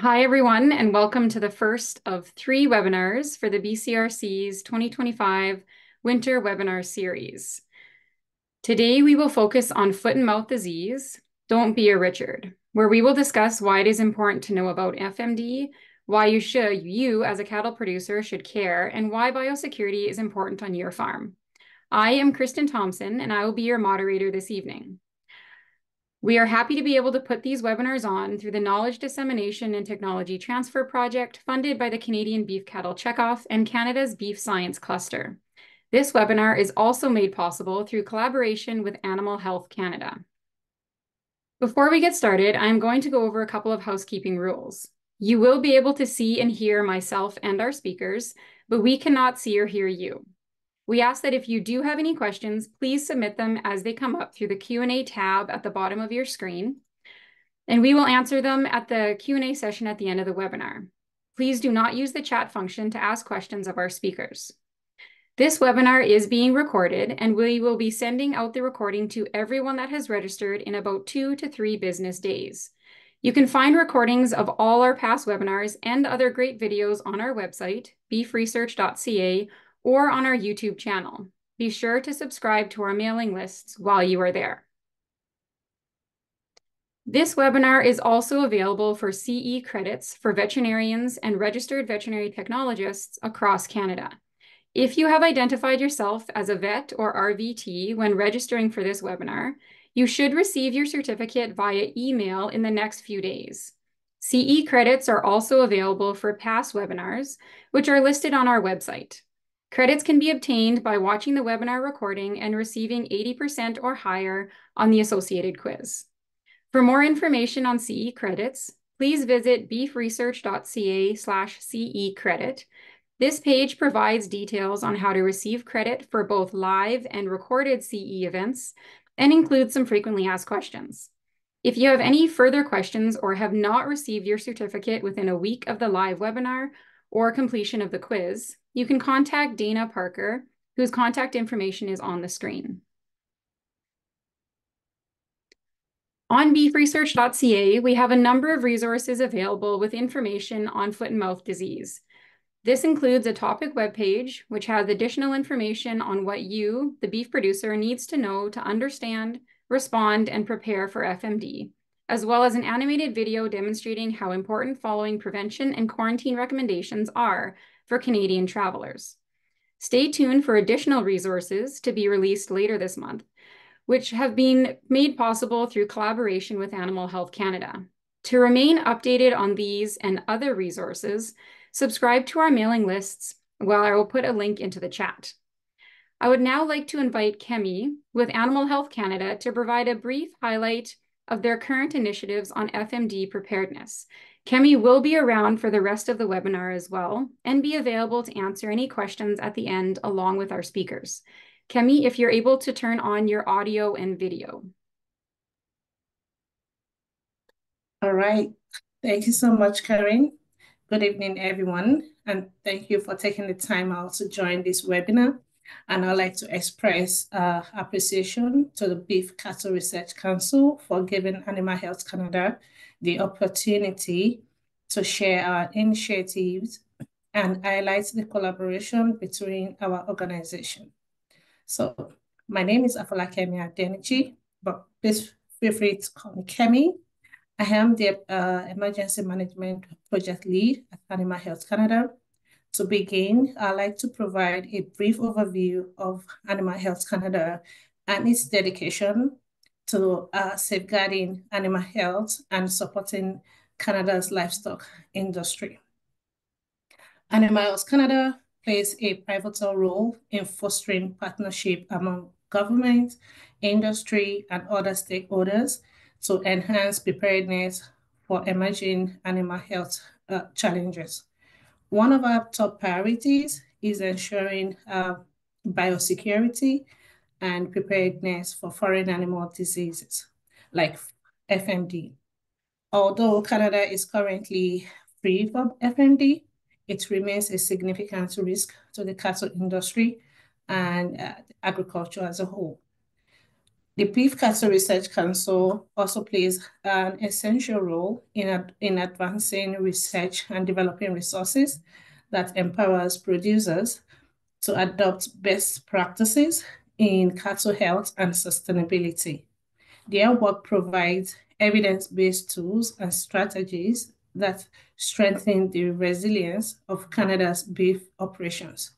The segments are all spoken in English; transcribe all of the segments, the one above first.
Hi, everyone, and welcome to the first of 3 webinars for the BCRC's 2025 Winter Webinar Series. Today, we will focus on foot and mouth disease, Don't Be a Richard, where we will discuss why it is important to know about FMD, why you as a cattle producer should care, and why biosecurity is important on your farm. I am Kristen Thompson, and I will be your moderator this evening. We are happy to be able to put these webinars on through the Knowledge Dissemination and Technology Transfer Project funded by the Canadian Beef Cattle Checkoff and Canada's Beef Science Cluster. This webinar is also made possible through collaboration with Animal Health Canada. Before we get started, I'm going to go over a couple of housekeeping rules. You will be able to see and hear myself and our speakers, but we cannot see or hear you. We ask that if you do have any questions, please submit them as they come up through the Q&A tab at the bottom of your screen, and we will answer them at the Q&A session at the end of the webinar. Please do not use the chat function to ask questions of our speakers. This webinar is being recorded, and we will be sending out the recording to everyone that has registered in about 2 to 3 business days. You can find recordings of all our past webinars and other great videos on our website, beefresearch.ca, or on our YouTube channel. Be sure to subscribe to our mailing lists while you are there. This webinar is also available for CE credits for veterinarians and registered veterinary technologists across Canada. If you have identified yourself as a vet or RVT when registering for this webinar, you should receive your certificate via email in the next few days. CE credits are also available for past webinars, which are listed on our website. Credits can be obtained by watching the webinar recording and receiving 80% or higher on the associated quiz. For more information on CE credits, please visit beefresearch.ca/CE credit. This page provides details on how to receive credit for both live and recorded CE events and includes some frequently asked questions. If you have any further questions or have not received your certificate within a week of the live webinar or completion of the quiz, you can contact Dana Parker, whose contact information is on the screen. On beefresearch.ca, we have a number of resources available with information on foot and mouth disease. This includes a topic webpage, which has additional information on what you, the beef producer, needs to know to understand, respond, and prepare for FMD, as well as an animated video demonstrating how important following prevention and quarantine recommendations are for Canadian travelers. Stay tuned for additional resources to be released later this month, which have been made possible through collaboration with Animal Health Canada. To remain updated on these and other resources, subscribe to our mailing lists, while I will put a link into the chat. I would now like to invite Kemi with Animal Health Canada to provide a brief highlight of their current initiatives on FMD preparedness. Kemi will be around for the rest of the webinar as well and be available to answer any questions at the end along with our speakers. Kemi, if you're able to turn on your audio and video. All right. Thank you so much, Karin. Good evening, everyone, and thank you for taking the time out to join this webinar. And I'd like to express appreciation to the Beef Cattle Research Council for giving Animal Health Canada the opportunity to share our initiatives and highlight the collaboration between our organization. So my name is Afolakemi Adeniji, but please feel free to call me Kemi. I am the Emergency Management Project Lead at Animal Health Canada. To begin, I'd like to provide a brief overview of Animal Health Canada and its dedication to safeguarding animal health and supporting Canada's livestock industry. Animal Health Canada plays a pivotal role in fostering partnership among government, industry, and other stakeholders to enhance preparedness for emerging animal health challenges. One of our top priorities is ensuring biosecurity and preparedness for foreign animal diseases like FMD. Although Canada is currently free from FMD, it remains a significant risk to the cattle industry and agriculture as a whole. The Beef Cattle Research Council also plays an essential role in advancing research and developing resources that empowers producers to adopt best practices in cattle health and sustainability. Their work provides evidence-based tools and strategies that strengthen the resilience of Canada's beef operations.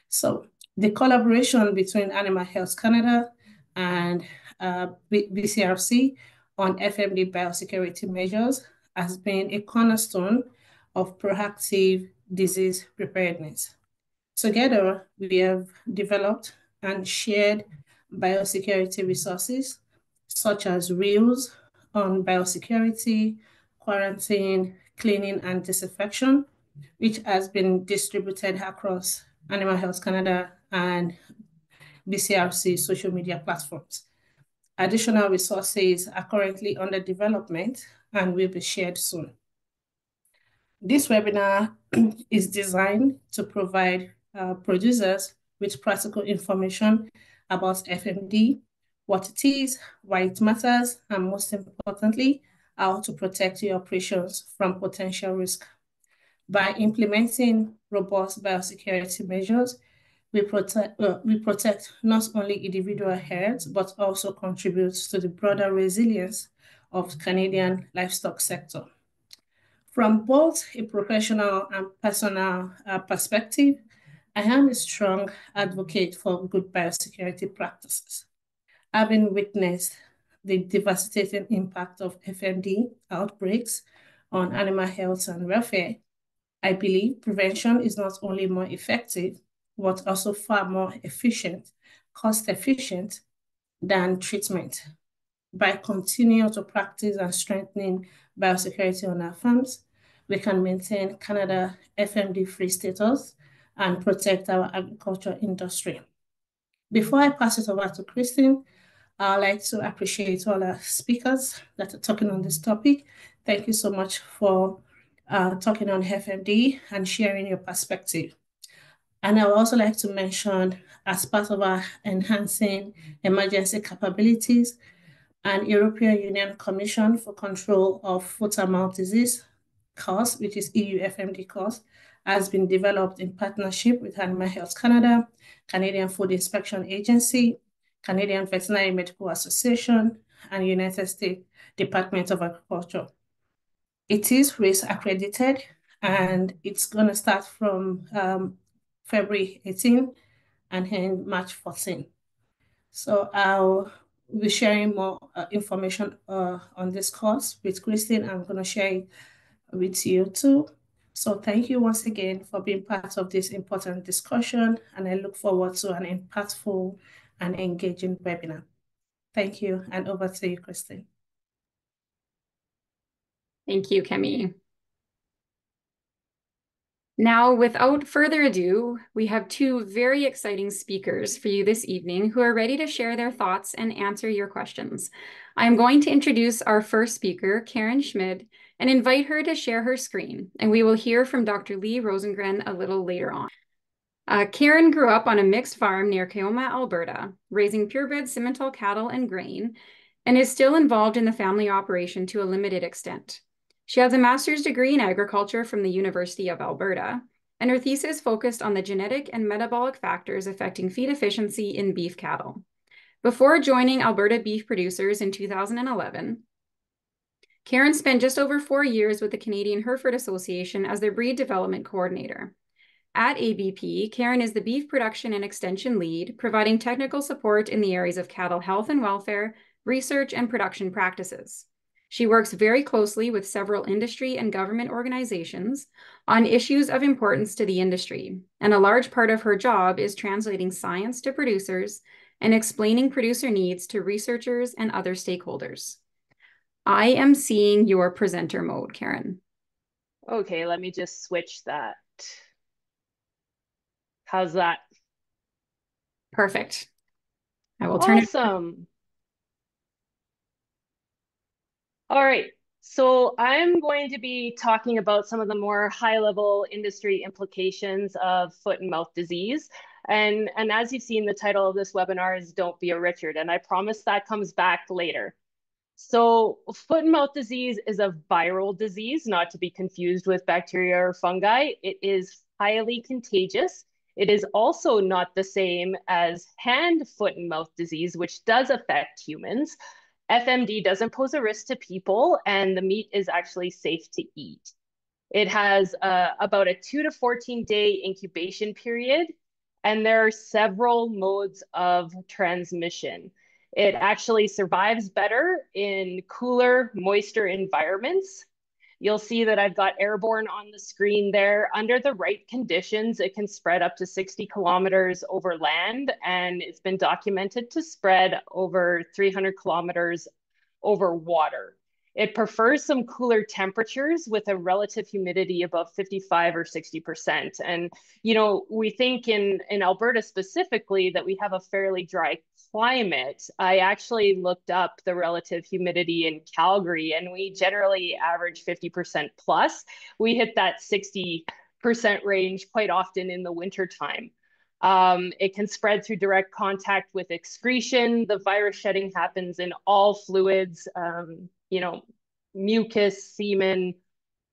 So the collaboration between Animal Health Canada and BCRC on FMD biosecurity measures has been a cornerstone of proactive disease preparedness. Together, we have developed and shared biosecurity resources such as reels on biosecurity, quarantine, cleaning, and disinfection, which has been distributed across Animal Health Canada and BCRC social media platforms. Additional resources are currently under development and will be shared soon. This webinar is designed to provide producers with practical information about FMD, what it is, why it matters, and most importantly, how to protect your operations from potential risk. By implementing robust biosecurity measures, we protect not only individual herds, but also contribute to the broader resilience of the Canadian livestock sector. From both a professional and personal perspective, I am a strong advocate for good biosecurity practices. Having witnessed the devastating impact of FMD outbreaks on animal health and welfare, I believe prevention is not only more effective, but also far more efficient, cost-efficient than treatment. By continuing to practice and strengthening biosecurity on our farms, we can maintain Canada FMD-free status and protect our agriculture industry. Before I pass it over to Christine, I'd like to appreciate all our speakers that are talking on this topic. Thank you so much for talking on FMD and sharing your perspective. And I would also like to mention, as part of our enhancing emergency capabilities, an European Union Commission for Control of Foot-and-Mouth Disease course, which is EU FMD course, has been developed in partnership with Animal Health Canada, Canadian Food Inspection Agency, Canadian Veterinary Medical Association, and United States Department of Agriculture. It is race accredited, and it's going to start from February 18 and end March 14. So I'll be sharing more information on this course with Christine. I'm going to share it with you too. So thank you once again for being part of this important discussion, and I look forward to an impactful and engaging webinar. Thank you, and over to you, Christine. Thank you, Kemi. Now, without further ado, we have two very exciting speakers for you this evening who are ready to share their thoughts and answer your questions. I'm going to introduce our first speaker, Karin Schmid, and invite her to share her screen, and we will hear from Dr. Leigh Rosengren a little later on. Karin grew up on a mixed farm near Keoma, Alberta, raising purebred Simmental cattle and grain, and is still involved in the family operation to a limited extent. She has a master's degree in agriculture from the University of Alberta, and her thesis focused on the genetic and metabolic factors affecting feed efficiency in beef cattle. Before joining Alberta Beef Producers in 2011, Karin spent just over 4 years with the Canadian Hereford Association as their breed development coordinator. At ABP, Karin is the beef production and extension lead, providing technical support in the areas of cattle health and welfare, research, and production practices. She works very closely with several industry and government organizations on issues of importance to the industry, and a large part of her job is translating science to producers and explaining producer needs to researchers and other stakeholders. I am seeing your presenter mode, Karin. Okay, let me just switch that. How's that? Perfect. I will turn it. Awesome. All right, so I'm going to be talking about some of the more high-level industry implications of foot and mouth disease, And as you've seen, the title of this webinar is Don't Be a Richard, and I promise that comes back later. So foot and mouth disease is a viral disease, not to be confused with bacteria or fungi. It is highly contagious. It is also not the same as hand, foot, and mouth disease, which does affect humans. FMD doesn't pose a risk to people, and the meat is actually safe to eat. It has about a 2 to 14 day incubation period, and there are several modes of transmission. It actually survives better in cooler, moister environments. You'll see that I've got airborne on the screen there. Under the right conditions, it can spread up to 60 kilometers over land, and it's been documented to spread over 300 kilometers over water. It prefers some cooler temperatures with a relative humidity above 55 or 60%. And, you know, we think in Alberta specifically that we have a fairly dry climate. I actually looked up the relative humidity in Calgary, and we generally average 50% plus. We hit that 60% range quite often in the wintertime. It can spread through direct contact with excretion. The virus shedding happens in all fluids, you know, mucus, semen,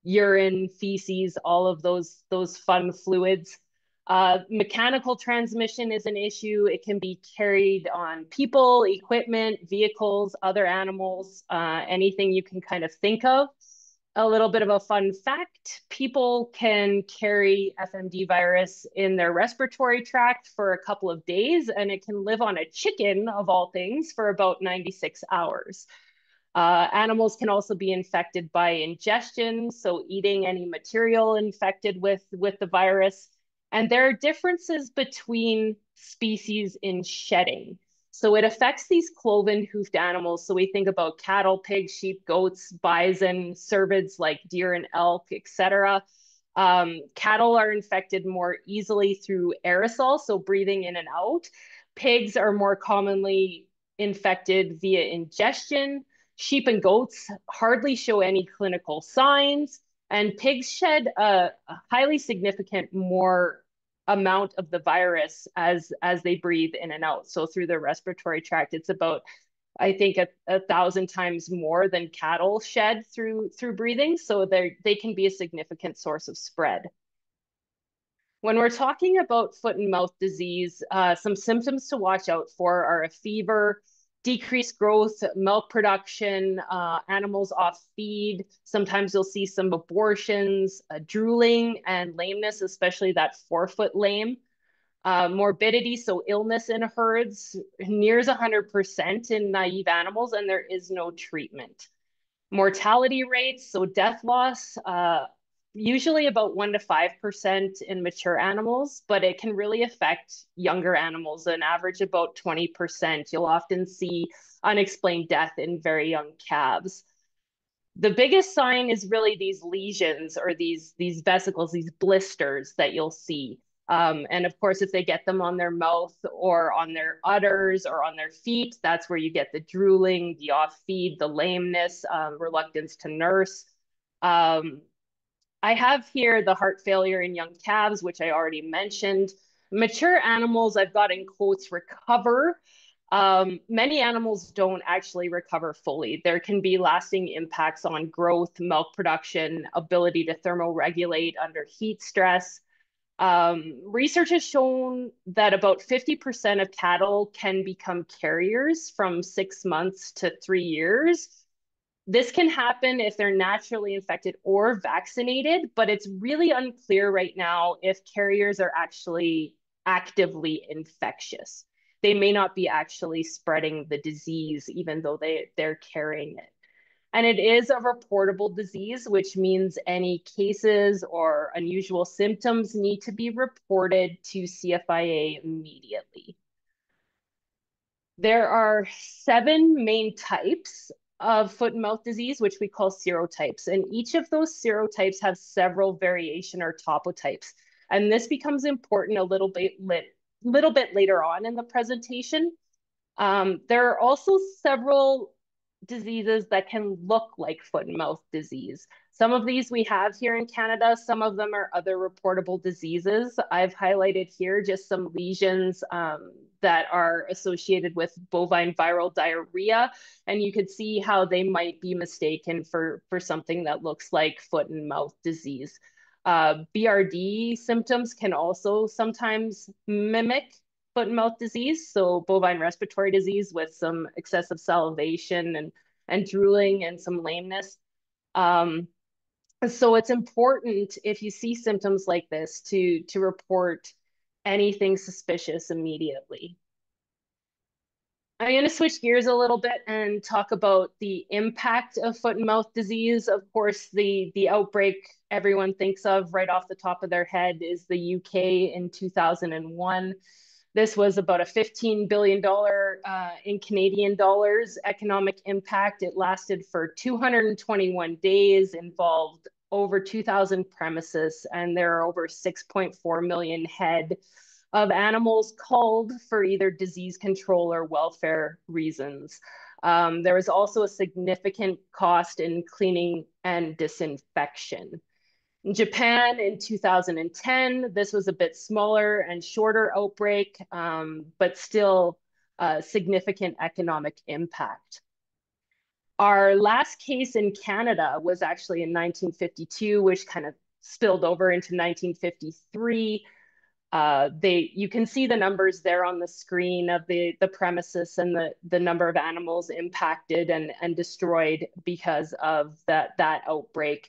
urine, feces, all of those fun fluids. Mechanical transmission is an issue. It can be carried on people, equipment, vehicles, other animals, anything you can kind of think of. A little bit of a fun fact, people can carry FMD virus in their respiratory tract for a couple of days, and it can live on a chicken, of all things, for about 96 hours. Animals can also be infected by ingestion, so eating any material infected with the virus. And there are differences between species in shedding. So it affects these cloven hoofed animals. So we think about cattle, pigs, sheep, goats, bison, cervids like deer and elk, etc. Cattle are infected more easily through aerosol, so breathing in and out. Pigs are more commonly infected via ingestion. Sheep and goats hardly show any clinical signs, and pigs shed a highly significant more amount of the virus as they breathe in and out. So through the respiratory tract, it's about, I think, a 1,000 times more than cattle shed through breathing. So they can be a significant source of spread. When we're talking about foot and mouth disease, some symptoms to watch out for are a fever, decreased growth, milk production, animals off feed. Sometimes you'll see some abortions, drooling, and lameness, especially that forefoot lame. Morbidity, so illness in herds, nears 100% in naive animals, and there is no treatment. Mortality rates, so death loss, usually about 1 to 5% in mature animals, but it can really affect younger animals, an average about 20%. You'll often see unexplained death in very young calves. The biggest sign is really these lesions or these vesicles, these blisters that you'll see. And of course, if they get them on their mouth or on their udders or on their feet, that's where you get the drooling, the off feed, the lameness, reluctance to nurse. I have here the heart failure in young calves, which I already mentioned. Mature animals, I've got in quotes, recover. Many animals don't actually recover fully. There can be lasting impacts on growth, milk production, ability to thermoregulate under heat stress. Research has shown that about 50% of cattle can become carriers from 6 months to 3 years. This can happen if they're naturally infected or vaccinated, but it's really unclear right now if carriers are actually actively infectious. They may not be actually spreading the disease, even though they're carrying it. And it is a reportable disease, which means any cases or unusual symptoms need to be reported to CFIA immediately. There are 7 main types of foot and mouth disease, which we call serotypes. And each of those serotypes have several variation or topotypes. And this becomes important a little bit later on in the presentation. There are also several diseases that can look like foot and mouth disease. Some of these we have here in Canada. Some of them are other reportable diseases. I've highlighted here just some lesions that are associated with bovine viral diarrhea. And you could see how they might be mistaken for something that looks like foot and mouth disease. BRD symptoms can also sometimes mimic foot and mouth disease. So bovine respiratory disease with some excessive salivation and drooling and some lameness. So it's important if you see symptoms like this to report anything suspicious immediately. I'm going to switch gears a little bit and talk about the impact of foot and mouth disease. Of course, the outbreak everyone thinks of right off the top of their head is the UK in 2001. This was about a $15 billion in Canadian dollars economic impact. It lasted for 221 days, involved over 2,000 premises, and there are over 6.4 million head of animals culled for either disease control or welfare reasons. There was also a significant cost in cleaning and disinfection. In Japan in 2010, this was a bit smaller and shorter outbreak, but still a significant economic impact. Our last case in Canada was actually in 1952, which kind of spilled over into 1953. You can see the numbers there on the screen of the premises and the number of animals impacted and destroyed because of that outbreak.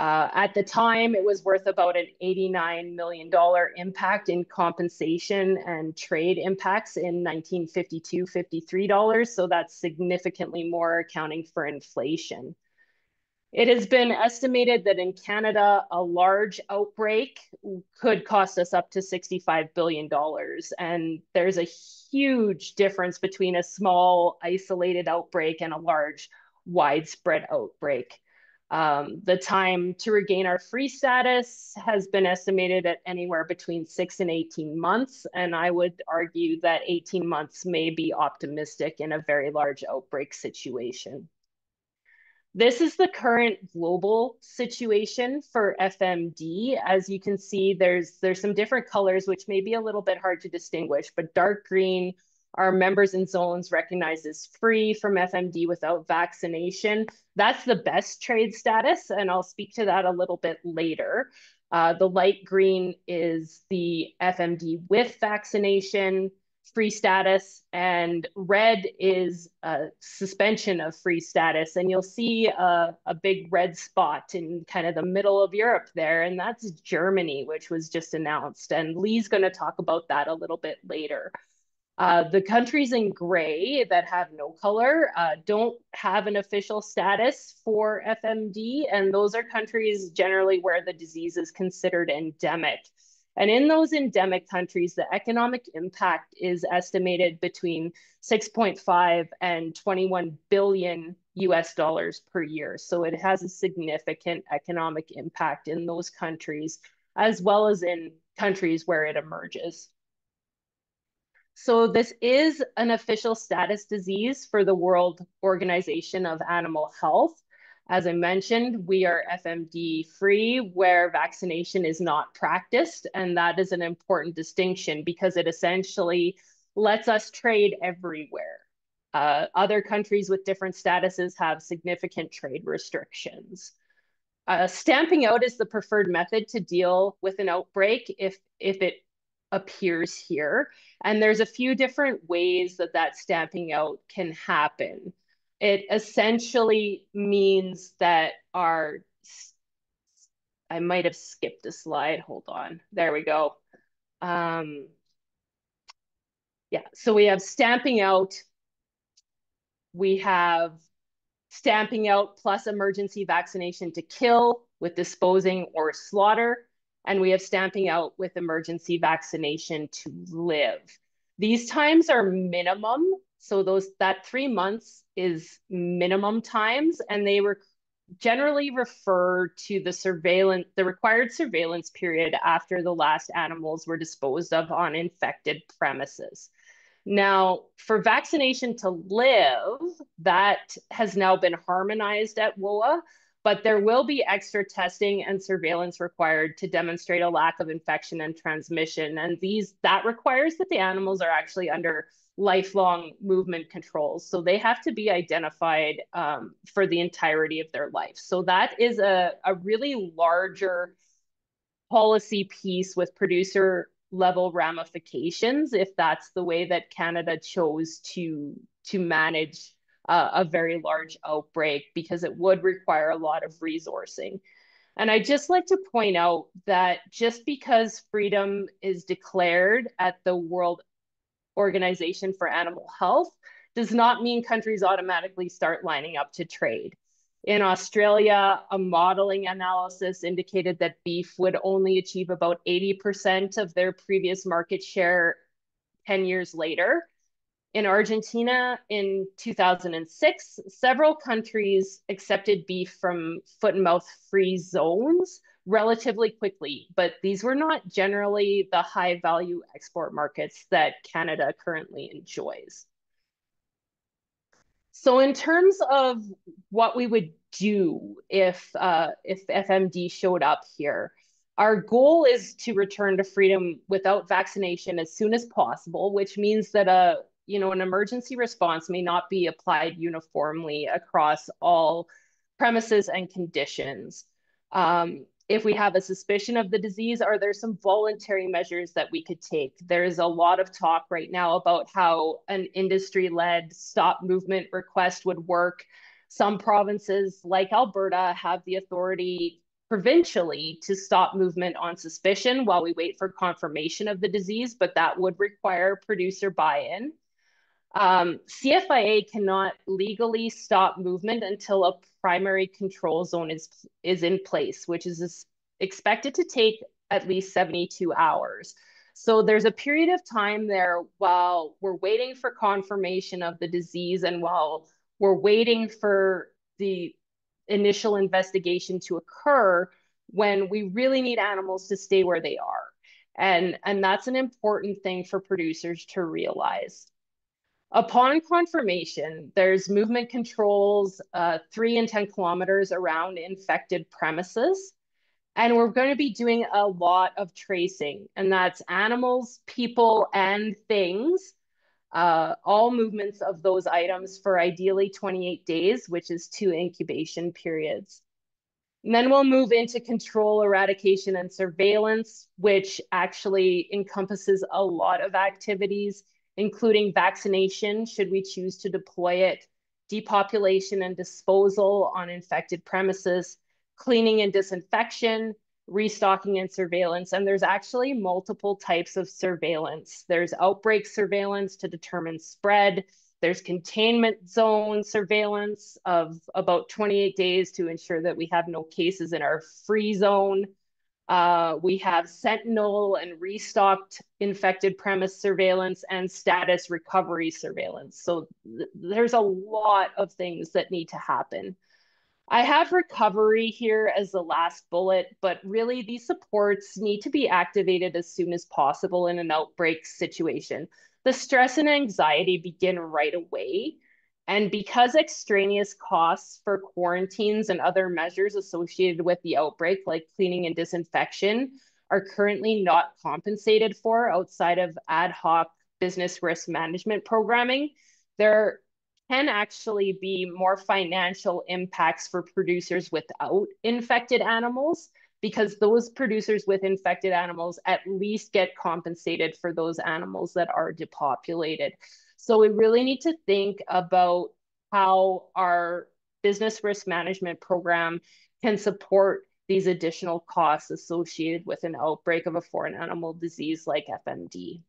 At the time, it was worth about an $89 million impact in compensation and trade impacts in 1952, $53. So that's significantly more accounting for inflation. It has been estimated that in Canada, a large outbreak could cost us up to $65 billion. And there's a huge difference between a small, isolated outbreak and a large, widespread outbreak. The time to regain our free status has been estimated at anywhere between 6 and 18 months. And I would argue that 18 months may be optimistic in a very large outbreak situation. This is the current global situation for FMD. As you can see, there's some different colors, which may be a little bit hard to distinguish, but dark green are members and zones recognized as free from FMD without vaccination. That's the best trade status, and I'll speak to that a little bit later. The light green is the FMD with vaccination, free status, and red is a suspension of free status. And you'll see a big red spot in kind of the middle of Europe there, and that's Germany, which was just announced. And Leigh's going to talk about that a little bit later. The countries in gray that have no color don't have an official status for FMD, and those are countries generally where the disease is considered endemic. And in those endemic countries, the economic impact is estimated between 6.5 and 21 billion US dollars per year. So it has a significant economic impact in those countries, as well as in countries where it emerges. So this is an official status disease for the World Organization of Animal Health. As I mentioned, we are FMD free where vaccination is not practiced. And that is an important distinction because it essentially lets us trade everywhere. Other countries with different statuses have significant trade restrictions. Stamping out is the preferred method to deal with an outbreak if it appears here. And there's a few different ways that stamping out can happen. It essentially means that I might have skipped a slide. Hold on. There we go. Yeah, so we have stamping out. We have stamping out plus emergency vaccination to kill with disposing or slaughter. And we have stamping out with emergency vaccination to live. These times are minimum. So that 3 months is minimum times, and they generally refer to the required surveillance period after the last animals were disposed of on infected premises. Now, for vaccination to live, that has now been harmonized at WOA, but there will be extra testing and surveillance required to demonstrate a lack of infection and transmission. And that requires that the animals are actually under lifelong movement controls. So they have to be identified for the entirety of their life. So that is a really larger policy piece with producer level ramifications if that's the way that Canada chose to manage a very large outbreak, because it would require a lot of resourcing. And I'd just like to point out that just because freedom is declared at the World Organization for Animal Health does not mean countries automatically start lining up to trade. In Australia, a modeling analysis indicated that beef would only achieve about 80% of their previous market share 10 years later. In Argentina, in 2006, several countries accepted beef from foot and mouth free zones relatively quickly, but these were not generally the high value export markets that Canada currently enjoys. So in terms of what we would do if FMD showed up here, our goal is to return to freedom without vaccination as soon as possible, which means that an emergency response may not be applied uniformly across all premises and conditions. If we have a suspicion of the disease, are there some voluntary measures that we could take? There's a lot of talk right now about how an industry-led stop movement request would work. Some provinces like Alberta have the authority provincially to stop movement on suspicion while we wait for confirmation of the disease, but that would require producer buy-in. CFIA cannot legally stop movement until a primary control zone is in place, which is expected to take at least 72 hours. So there's a period of time there while we're waiting for confirmation of the disease and while we're waiting for the initial investigation to occur, when we really need animals to stay where they are. And that's an important thing for producers to realize. Upon confirmation, there's movement controls 3 and 10 kilometers around infected premises. And we're going to be doing a lot of tracing, and that's animals, people, and things, all movements of those items for ideally 28 days, which is 2 incubation periods. And then we'll move into control, eradication, and surveillance, which actually encompasses a lot of activities, including vaccination, should we choose to deploy it, depopulation and disposal on infected premises, cleaning and disinfection, restocking and surveillance. And there's actually multiple types of surveillance. There's outbreak surveillance to determine spread. There's containment zone surveillance of about 28 days to ensure that we have no cases in our free zone. We have sentinel and restocked infected premise surveillance and status recovery surveillance. So there's a lot of things that need to happen. I have recovery here as the last bullet, but really these supports need to be activated as soon as possible in an outbreak situation. The stress and anxiety begin right away. And because extraneous costs for quarantines and other measures associated with the outbreak, like cleaning and disinfection, are currently not compensated for outside of ad hoc business risk management programming, there can actually be more financial impacts for producers without infected animals, because those producers with infected animals at least get compensated for those animals that are depopulated. So we really need to think about how our business risk management program can support these additional costs associated with an outbreak of a foreign animal disease like FMD.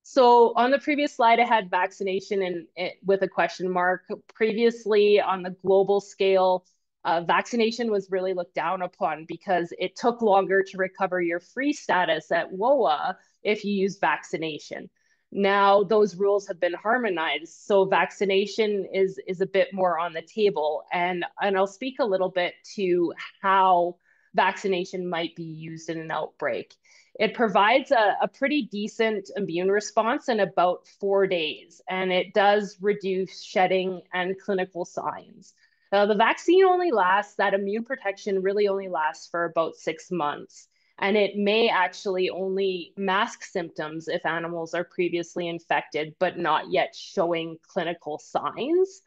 So on the previous slide, I had vaccination with a question mark. Previously, on the global scale, vaccination was really looked down upon because it took longer to recover your free status at WOA if you use vaccination. Now those rules have been harmonized, so vaccination is a bit more on the table. And I'll speak a little bit to how vaccination might be used in an outbreak. It provides a pretty decent immune response in about 4 days, and it does reduce shedding and clinical signs. The vaccine only lasts, that immune protection really only lasts for about 6 months. And it may actually only mask symptoms if animals are previously infected, but not yet showing clinical signs.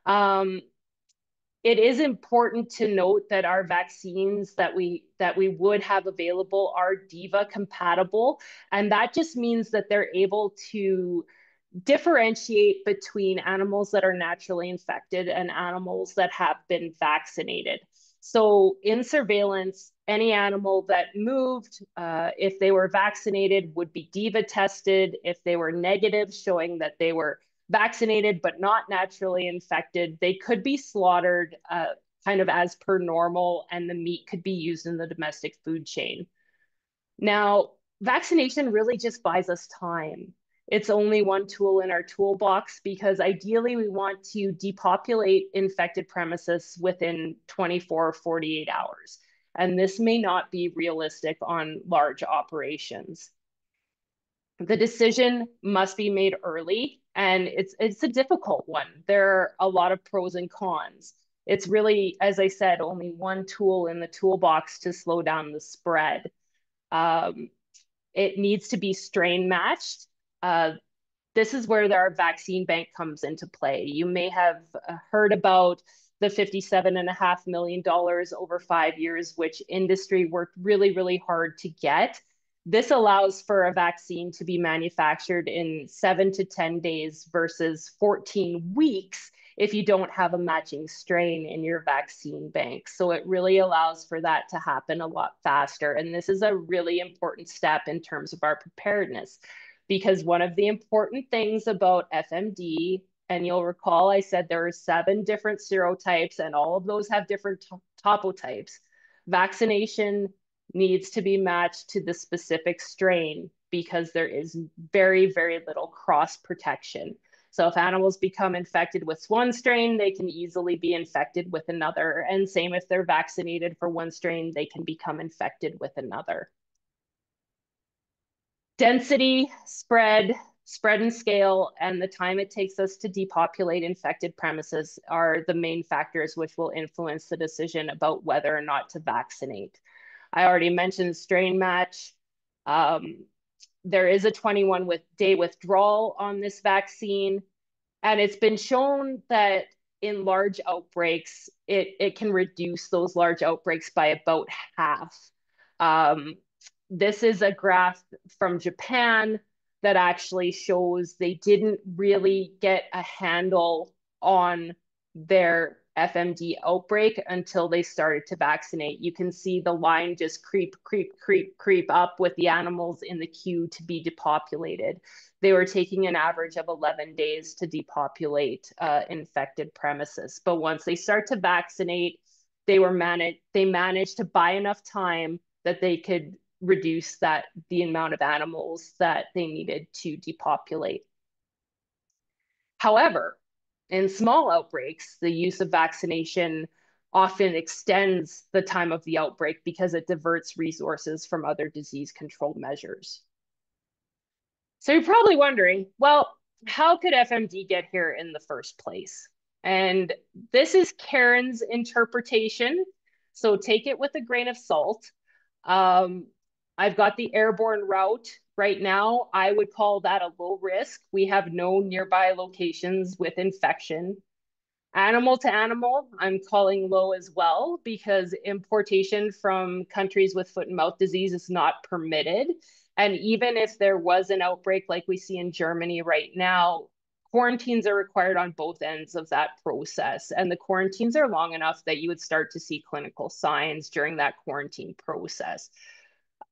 Um, it is important to note that our vaccines that we would have available are DIVA compatible, and that just means that they're able to differentiate between animals that are naturally infected and animals that have been vaccinated. So in surveillance, any animal that moved, if they were vaccinated, would be DIVA tested. If they were negative, showing that they were vaccinated but not naturally infected, they could be slaughtered kind of as per normal, and the meat could be used in the domestic food chain. Now, vaccination really just buys us time. It's only one tool in our toolbox because ideally we want to depopulate infected premises within 24 or 48 hours. And this may not be realistic on large operations. The decision must be made early, and it's a difficult one. There are a lot of pros and cons. It's really, as I said, only one tool in the toolbox to slow down the spread. It needs to be strain matched. This is where our vaccine bank comes into play. You may have heard about the $57.5 million over 5 years, which industry worked really, really hard to get. This allows for a vaccine to be manufactured in 7 to 10 days versus 14 weeks if you don't have a matching strain in your vaccine bank. So it really allows for that to happen a lot faster. And this is a really important step in terms of our preparedness, because one of the important things about FMD, and you'll recall I said there are 7 different serotypes and all of those have different topotypes. Vaccination needs to be matched to the specific strain because there is very, very little cross protection. So if animals become infected with one strain, they can easily be infected with another. And same if they're vaccinated for one strain, they can become infected with another. Density, spread and scale, and the time it takes us to depopulate infected premises are the main factors which will influence the decision about whether or not to vaccinate. I already mentioned strain match. There is a 21-day withdrawal on this vaccine, and it's been shown that in large outbreaks, it can reduce those large outbreaks by about half. This is a graph from Japan that actually shows they didn't really get a handle on their FMD outbreak until they started to vaccinate. You can see the line just creep up with the animals in the queue to be depopulated. They were taking an average of 11 days to depopulate infected premises. But once they start to vaccinate, they managed to buy enough time that they could reduce the amount of animals that they needed to depopulate. However, in small outbreaks, the use of vaccination often extends the time of the outbreak because it diverts resources from other disease control measures. So you're probably wondering, well, how could FMD get here in the first place? And this is Karin's interpretation, so take it with a grain of salt. I've got the airborne route right now. I would call that a low risk. We have no nearby locations with infection. Animal to animal, I'm calling low as well because importation from countries with foot and mouth disease is not permitted. And even if there was an outbreak like we see in Germany right now, quarantines are required on both ends of that process. And the quarantines are long enough that you would start to see clinical signs during that quarantine process.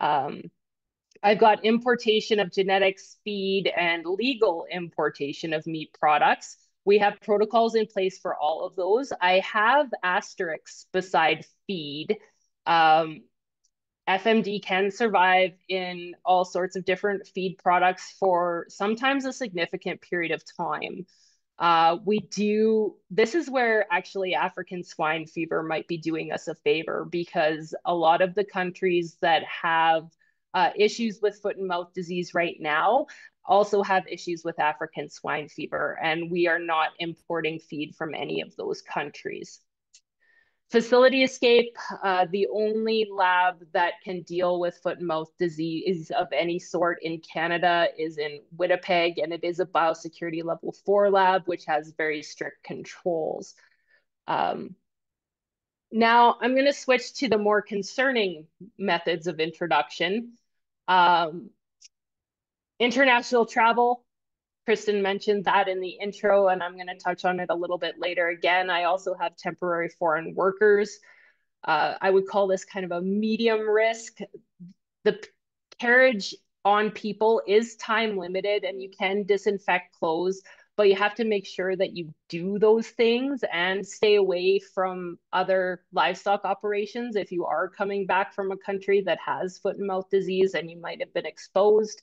I've got importation of genetics, feed, and legal importation of meat products. We have protocols in place for all of those. I have asterisks beside feed. FMD can survive in all sorts of different feed products for sometimes a significant period of time. This is where actually African swine fever might be doing us a favor because a lot of the countries that have issues with foot and mouth disease right now also have issues with African swine fever, and we are not importing feed from any of those countries. Facility escape, the only lab that can deal with foot and mouth disease of any sort in Canada is in Winnipeg, and it is a biosecurity level 4 lab, which has very strict controls. Now I'm going to switch to the more concerning methods of introduction. International travel. Kristen mentioned that in the intro, and I'm going to touch on it a little bit later. Again, I also have temporary foreign workers. I would call this kind of a medium risk. The carriage on people is time limited, and you can disinfect clothes, but you have to make sure that you do those things and stay away from other livestock operations if you are coming back from a country that has foot and mouth disease and you might have been exposed.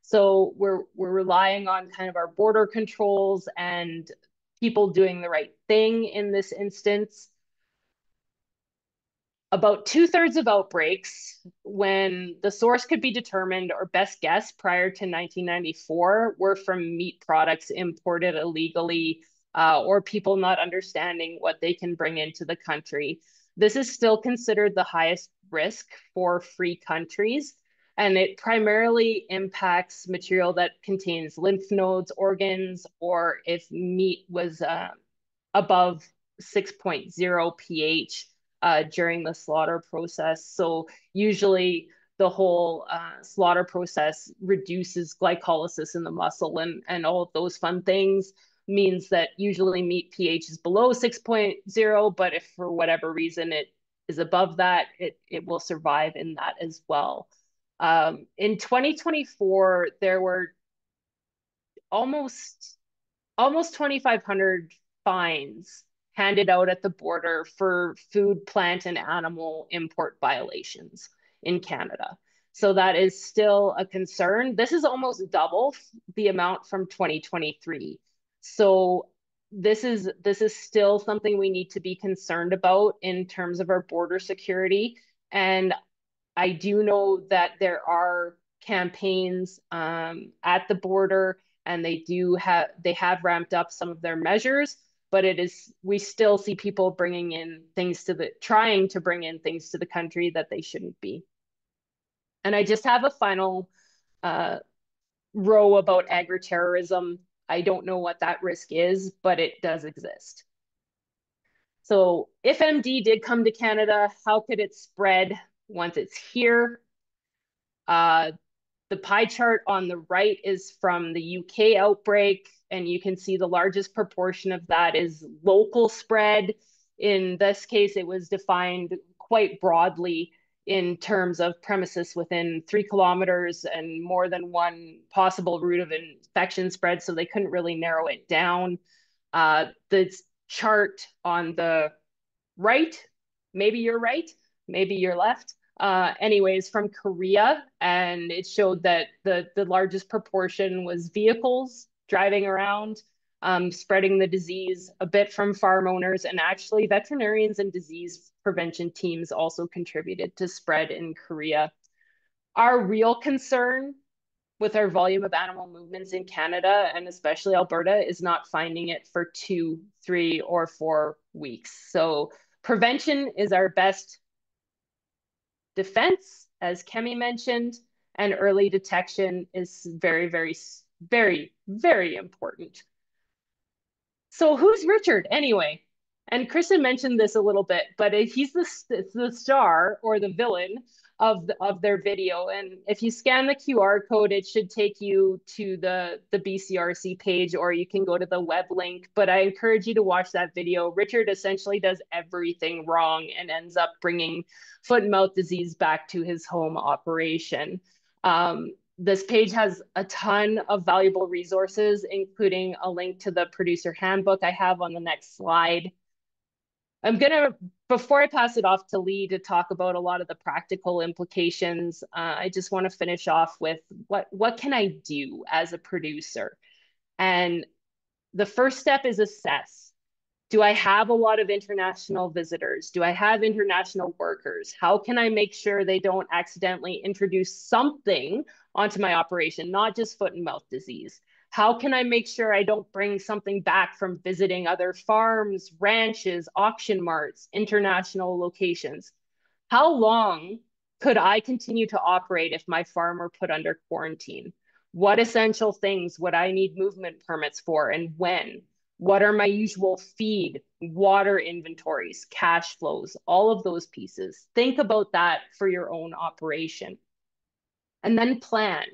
So we're relying on kind of our border controls and people doing the right thing in this instance. About 2/3 of outbreaks, when the source could be determined or best guess prior to 1994, were from meat products imported illegally or people not understanding what they can bring into the country. This is still considered the highest risk for free countries, and it primarily impacts material that contains lymph nodes, organs, or if meat was above 6.0 pH during the slaughter process. So usually the whole slaughter process reduces glycolysis in the muscle and all of those fun things means that usually meat pH is below 6.0, but if for whatever reason it is above that, it will survive in that as well. In 2024, there were almost 2,500 fines handed out at the border for food, plant, and animal import violations in Canada. So that is still a concern. This is almost double the amount from 2023. So this is still something we need to be concerned about in terms of our border security. And I do know that there are campaigns at the border, and they have ramped up some of their measures, but we still see people trying to bring in things to the country that they shouldn't be. And I just have a final row about agri-terrorism. I don't know what that risk is, but it does exist. So if MD did come to Canada, how could it spread once it's here? The pie chart on the right is from the UK outbreak, and you can see the largest proportion of that is local spread. In this case, it was defined quite broadly in terms of premises within 3 kilometers and more than one possible route of infection spread, so they couldn't really narrow it down. The chart on the right, maybe you're right, maybe you're left, anyways, from Korea, and it showed that the largest proportion was vehicles driving around, spreading the disease, a bit from farm owners, and actually veterinarians and disease prevention teams also contributed to spread in Korea. Our real concern with our volume of animal movements in Canada, and especially Alberta, is not finding it for 2, 3, or 4 weeks. So prevention is our best defense, as Kemi mentioned, and early detection is very, very, very, very important. So who's Richard anyway? And Kristen mentioned this a little bit, but he's the star or the villain of their video. And if you scan the QR code, it should take you to the BCRC page, or you can go to the web link. But I encourage you to watch that video. Richard essentially does everything wrong and ends up bringing foot and mouth disease back to his home operation. This page has a ton of valuable resources, including a link to the producer handbook I have on the next slide. Before I pass it off to Leigh to talk about a lot of the practical implications, I just want to finish off with what can I do as a producer? And the first step is assess. Do I have a lot of international visitors? Do I have international workers? How can I make sure they don't accidentally introduce something onto my operation, not just foot and mouth disease? How can I make sure I don't bring something back from visiting other farms, ranches, auction marts, international locations? How long could I continue to operate if my farm were put under quarantine? What essential things would I need movement permits for and when? What are my usual feed, water inventories, cash flows, all of those pieces? Think about that for your own operation. And then plan.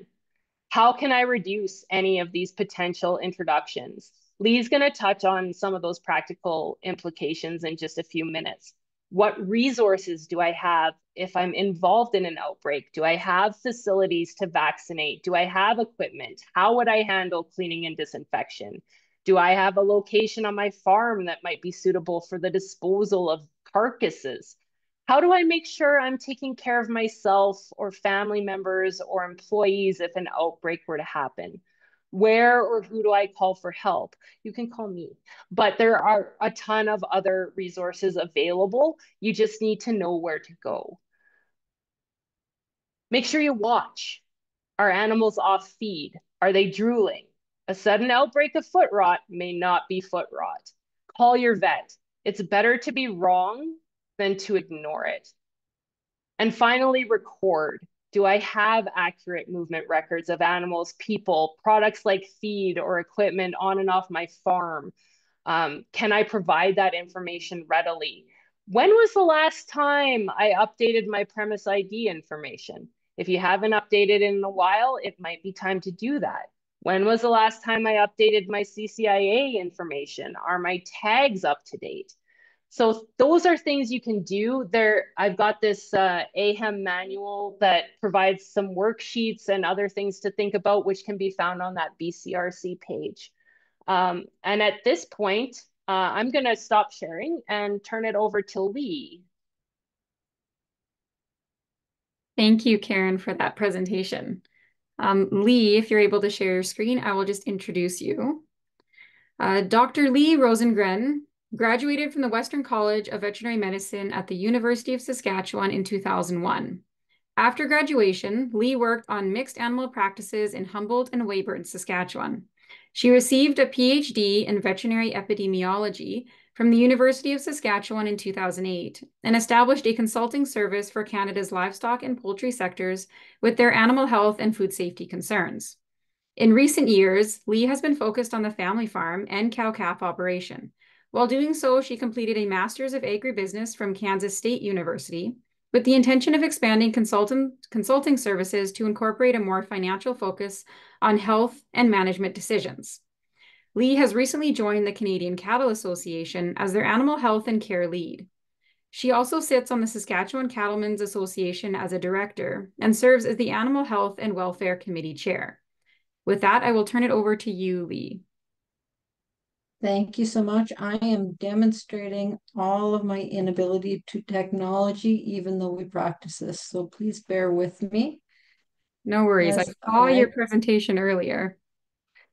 How can I reduce any of these potential introductions? Leigh's going to touch on some of those practical implications in just a few minutes. What resources do I have if I'm involved in an outbreak? Do I have facilities to vaccinate? Do I have equipment? How would I handle cleaning and disinfection? Do I have a location on my farm that might be suitable for the disposal of carcasses? How do I make sure I'm taking care of myself or family members or employees if an outbreak were to happen? Where or who do I call for help? You can call me, but there are a ton of other resources available. You just need to know where to go. Make sure you watch. Are animals off feed? Are they drooling? A sudden outbreak of foot rot may not be foot rot. Call your vet. It's better to be wrong than to ignore it. And finally, record. Do I have accurate movement records of animals, people, products like feed or equipment on and off my farm? Can I provide that information readily? When was the last time I updated my premise ID information? If you haven't updated in a while, it might be time to do that. When was the last time I updated my CCIA information? Are my tags up to date? So those are things you can do there. I've got this AHEM manual that provides some worksheets and other things to think about, which can be found on that BCRC page. And at this point, I'm going to stop sharing and turn it over to Leigh. Thank you, Karin, for that presentation. Leigh, if you're able to share your screen, I will just introduce you. Dr. Leigh Rosengren graduated from the Western College of Veterinary Medicine at the University of Saskatchewan in 2001. After graduation, Leigh worked on mixed animal practices in Humboldt and Weyburn, Saskatchewan. She received a PhD in veterinary epidemiology from the University of Saskatchewan in 2008 and established a consulting service for Canada's livestock and poultry sectors with their animal health and food safety concerns. In recent years, Leigh has been focused on the family farm and cow-calf operation. While doing so, she completed a Master's of Agribusiness from Kansas State University with the intention of expanding consulting services to incorporate a more financial focus on health and management decisions. Leigh has recently joined the Canadian Cattle Association as their animal health and care lead. She also sits on the Saskatchewan Cattlemen's Association as a director and serves as the Animal Health and Welfare Committee chair. With that, I will turn it over to you, Leigh. Thank you so much. I am demonstrating all of my inability to technology, even though we practice this. So please bear with me. No worries. I saw your presentation earlier.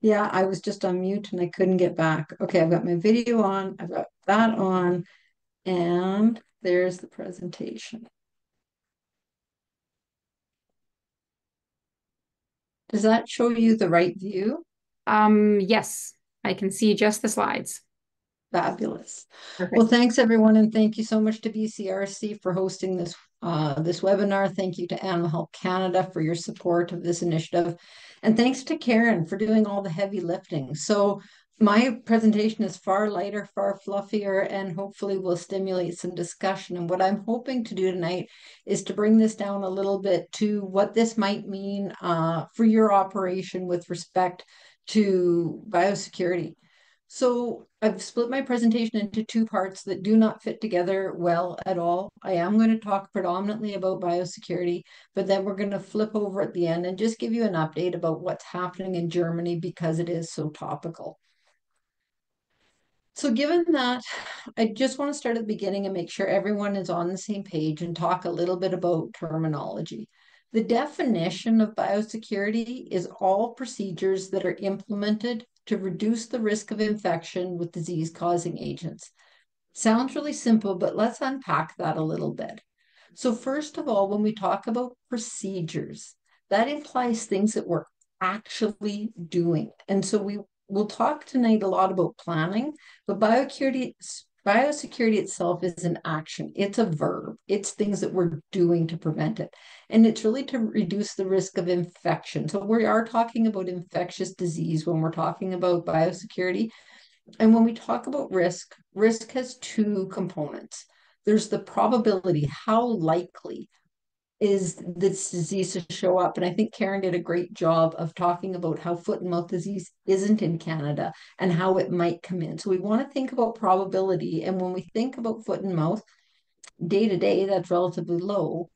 Yeah, I was just on mute and I couldn't get back. Okay, I've got my video on. I've got that on. And there's the presentation. Does that show you the right view? Yes, I can see just the slides. Fabulous. Perfect. Well, thanks everyone, and thank you so much to BCRC for hosting this this webinar. Thank you to Animal Health Canada for your support of this initiative, and thanks to Karin for doing all the heavy lifting. So my presentation is far lighter, far fluffier, and hopefully will stimulate some discussion. And what I'm hoping to do tonight is to bring this down a little bit to what this might mean for your operation with respect to biosecurity. So I've split my presentation into two parts that do not fit together well at all. I am going to talk predominantly about biosecurity, but then we're going to flip over at the end and just give you an update about what's happening in Germany because it is so topical. So given that, I just want to start at the beginning and make sure everyone is on the same page and talk a little bit about terminology. The definition of biosecurity is all procedures that are implemented to reduce the risk of infection with disease-causing agents. Sounds really simple, but let's unpack that a little bit. So first of all, when we talk about procedures, that implies things that work actually doing. And so we'll talk tonight a lot about planning, but biosecurity itself is an action. It's a verb. It's things that we're doing to prevent it. And it's really to reduce the risk of infection. So we are talking about infectious disease when we're talking about biosecurity. And when we talk about risk, risk has two components. There's the probability, how likely is this disease to show up. And I think Karin did a great job of talking about how foot and mouth disease isn't in Canada and how it might come in. So we want to think about probability. And when we think about foot and mouth, day to day, that's relatively low.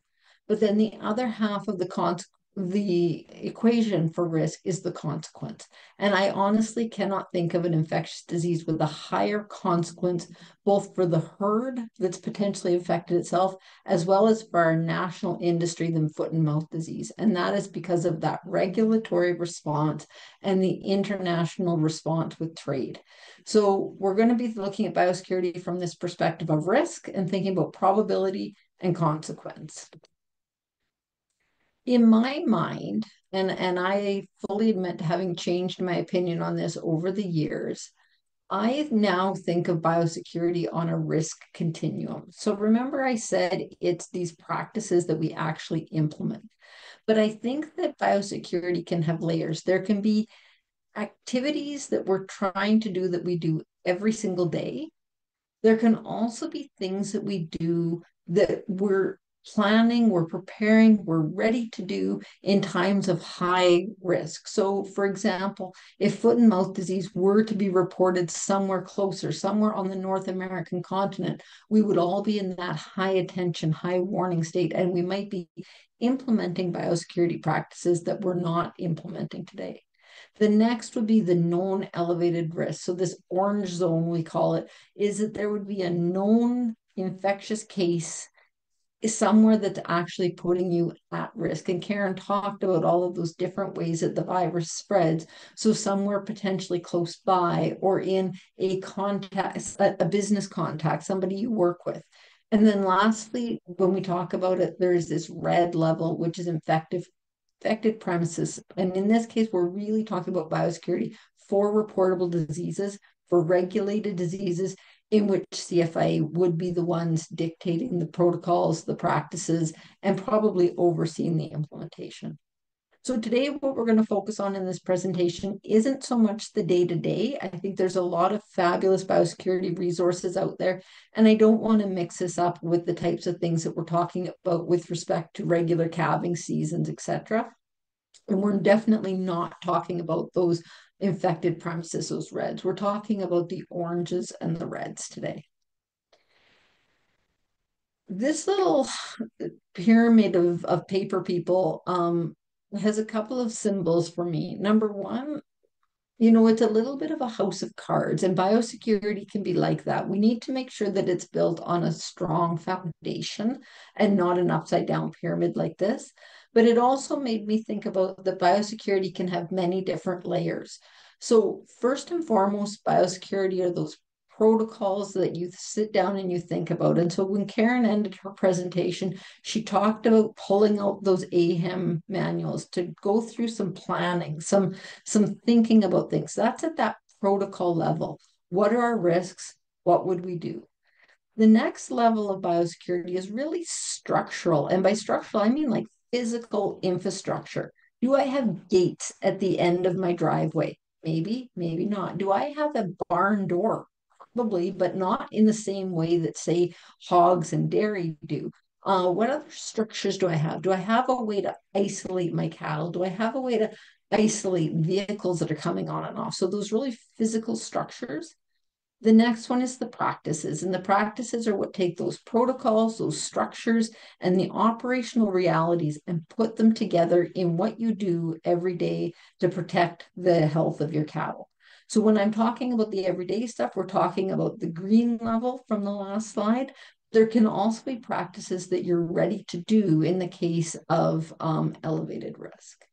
But then the other half of the equation for risk is the consequence. And I honestly cannot think of an infectious disease with a higher consequence, both for the herd that's potentially affected itself, as well as for our national industry than foot and mouth disease. And that is because of that regulatory response and the international response with trade. So we're going to be looking at biosecurity from this perspective of risk and thinking about probability and consequence. In my mind, and I fully admit to having changed my opinion on this over the years, I now think of biosecurity on a risk continuum. So remember I said it's these practices that we actually implement. But I think that biosecurity can have layers. There can be activities that we're trying to do that we do every single day. There can also be things that we do that we're planning, we're preparing, we're ready to do in times of high risk. So, for example, if foot and mouth disease were to be reported somewhere closer, somewhere on the North American continent, we would all be in that high attention, high warning state, and we might be implementing biosecurity practices that we're not implementing today. The next would be the known elevated risk. So this orange zone, we call it, is that there would be a known infectious case somewhere that's actually putting you at risk. And Karin talked about all of those different ways that the virus spreads. So somewhere potentially close by or in a contact, a business contact, somebody you work with. And then lastly, when we talk about it, there's this red level, which is infected premises. And in this case, we're really talking about biosecurity for reportable diseases, for regulated diseases, in which CFIA would be the ones dictating the protocols, the practices, and probably overseeing the implementation. So today, what we're going to focus on in this presentation isn't so much the day-to-day. I think there's a lot of fabulous biosecurity resources out there, and I don't want to mix this up with the types of things that we're talking about with respect to regular calving seasons, etc. And we're definitely not talking about those infected premises, those reds. We're talking about the oranges and the reds today. This little pyramid of paper people has a couple of symbols for me. Number one, it's a little bit of a house of cards, and biosecurity can be like that. We need to make sure that it's built on a strong foundation and not an upside down pyramid like this. But it also made me think about that biosecurity can have many different layers. So first and foremost, biosecurity are those protocols that you sit down and you think about. And so when Karin ended her presentation, she talked about pulling out those AHEM manuals to go through some planning, some thinking about things. That's at that protocol level. What are our risks? What would we do? The next level of biosecurity is really structural. And by structural, I mean like physical infrastructure. Do I have gates at the end of my driveway? Maybe, maybe not. Do I have a barn door? Probably, but not in the same way that, say, hogs and dairy do. What other structures do I have? Do I have a way to isolate my cattle? Do I have a way to isolate vehicles that are coming on and off? So those really physical structures. The next one is the practices, and the practices are what take those protocols, those structures, and the operational realities and put them together in what you do every day to protect the health of your cattle. So when I'm talking about the everyday stuff, we're talking about the green level from the last slide. There can also be practices that you're ready to do in the case of elevated risk.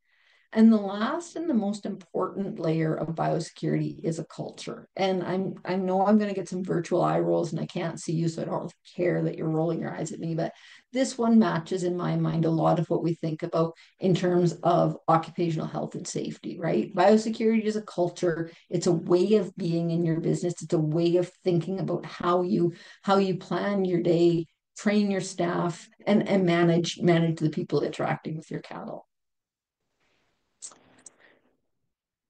And the last and the most important layer of biosecurity is a culture. And I know I'm going to get some virtual eye rolls and I can't see you, so I don't care that you're rolling your eyes at me, but this one matches in my mind a lot of what we think about in terms of occupational health and safety, right? Biosecurity is a culture. It's a way of being in your business. It's a way of thinking about how you plan your day, train your staff, and manage the people interacting with your cattle.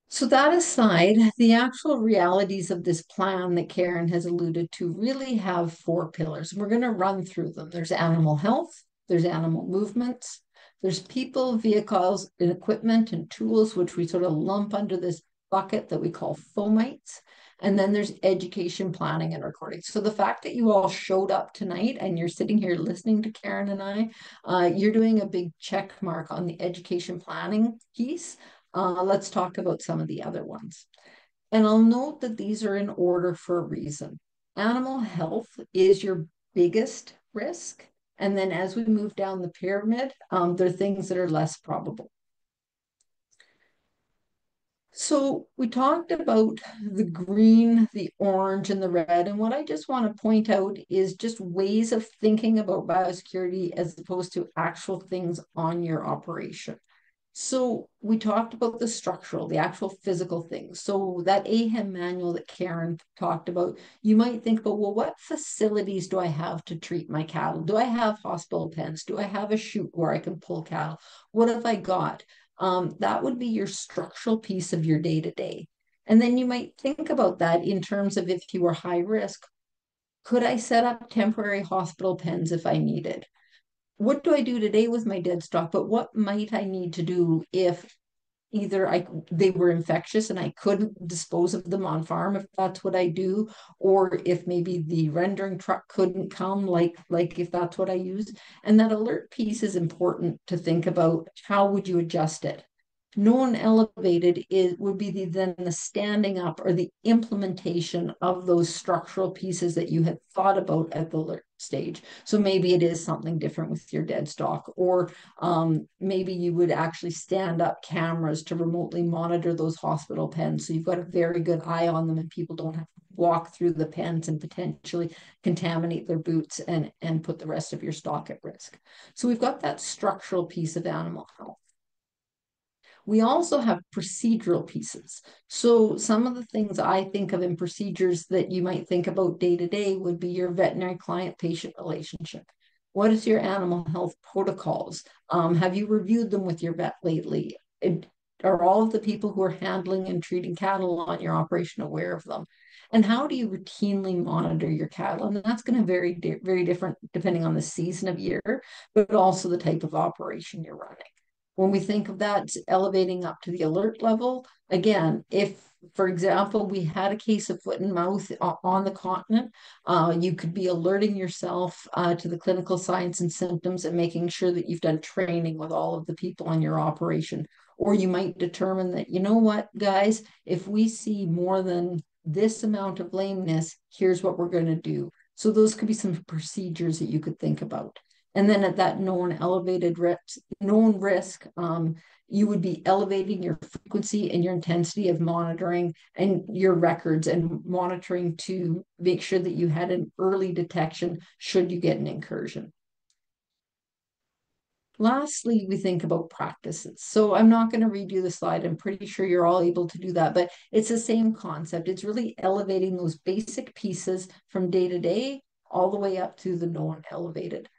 So that aside, the actual realities of this plan that Karin has alluded to really have 4 pillars. We're going to run through them. There's animal health, there's animal movements, there's people, vehicles, and equipment and tools, which we sort of lump under this bucket that we call Fomites. And then there's education, planning, and recording. So the fact that you all showed up tonight and you're sitting here listening to Karin and I, you're doing a big check mark on the education planning piece. Let's talk about some of the other ones. And I'll note that these are in order for a reason. Animal health is your biggest risk. And then as we move down the pyramid, there are things that are less probable. So we talked about the green, the orange, and the red. And what I just want to point out is just ways of thinking about biosecurity as opposed to actual things on your operation. So we talked about the structural, the actual physical things. So that AHEM manual that Karin talked about, you might think about, well, what facilities do I have to treat my cattle? Do I have hospital pens? Do I have a chute where I can pull cattle? What have I got? That would be your structural piece of your day-to-day. And then you might think about that in terms of if you were high risk, could I set up temporary hospital pens if I needed? What do I do today with my dead stock? But what might I need to do if either they were infectious and I couldn't dispose of them on farm, if that's what I do, or if maybe the rendering truck couldn't come, like if that's what I use. And that alert piece is important to think about. How would you adjust it? Known elevated would be then the standing up or the implementation of those structural pieces that you had thought about at the alert stage. So maybe it is something different with your dead stock, or maybe you would actually stand up cameras to remotely monitor those hospital pens. So you've got a very good eye on them and people don't have to walk through the pens and potentially contaminate their boots and put the rest of your stock at risk. So we've got that structural piece of animal health. We also have procedural pieces. So some of the things I think of in procedures that you might think about day to day would be your veterinary client-patient relationship. What is your animal health protocols? Have you reviewed them with your vet lately? Are all of the people who are handling and treating cattle on your operation aware of them? And how do you routinely monitor your cattle? And that's going to vary very different depending on the season of year, but also the type of operation you're running. When we think of that elevating up to the alert level, again, if, for example, we had a case of foot and mouth on the continent, you could be alerting yourself to the clinical signs and symptoms and making sure that you've done training with all of the people on your operation. Or you might determine that, you know what, guys, if we see more than this amount of lameness, here's what we're going to do. So those could be some procedures that you could think about. And then at that known risk, you would be elevating your frequency and your intensity of monitoring and your records and monitoring to make sure that you had an early detection should you get an incursion. Lastly, we think about practices. So I'm not going to redo the slide. I'm pretty sure you're all able to do that, but it's the same concept. It's really elevating those basic pieces from day to day all the way up to the known elevated.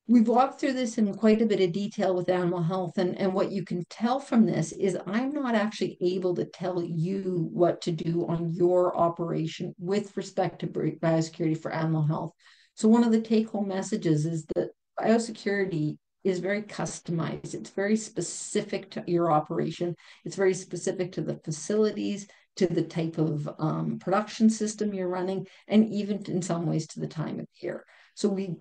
We've walked through this in quite a bit of detail with animal health, and what you can tell from this is I'm not actually able to tell you what to do on your operation with respect to biosecurity for animal health. So one of the take-home messages is that biosecurity is very customized. It's very specific to your operation. It's very specific to the facilities, to the type of production system you're running, and even in some ways to the time of year. So we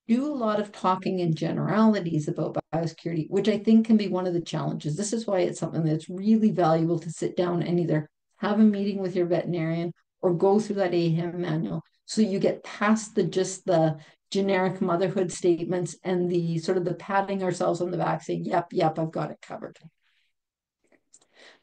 do a lot of talking in generalities about biosecurity, which I think can be one of the challenges. This is why it's something that's really valuable to sit down and either have a meeting with your veterinarian or go through that AHEM manual so you get past just the generic motherhood statements and the sort of the patting ourselves on the back saying, yep, I've got it covered.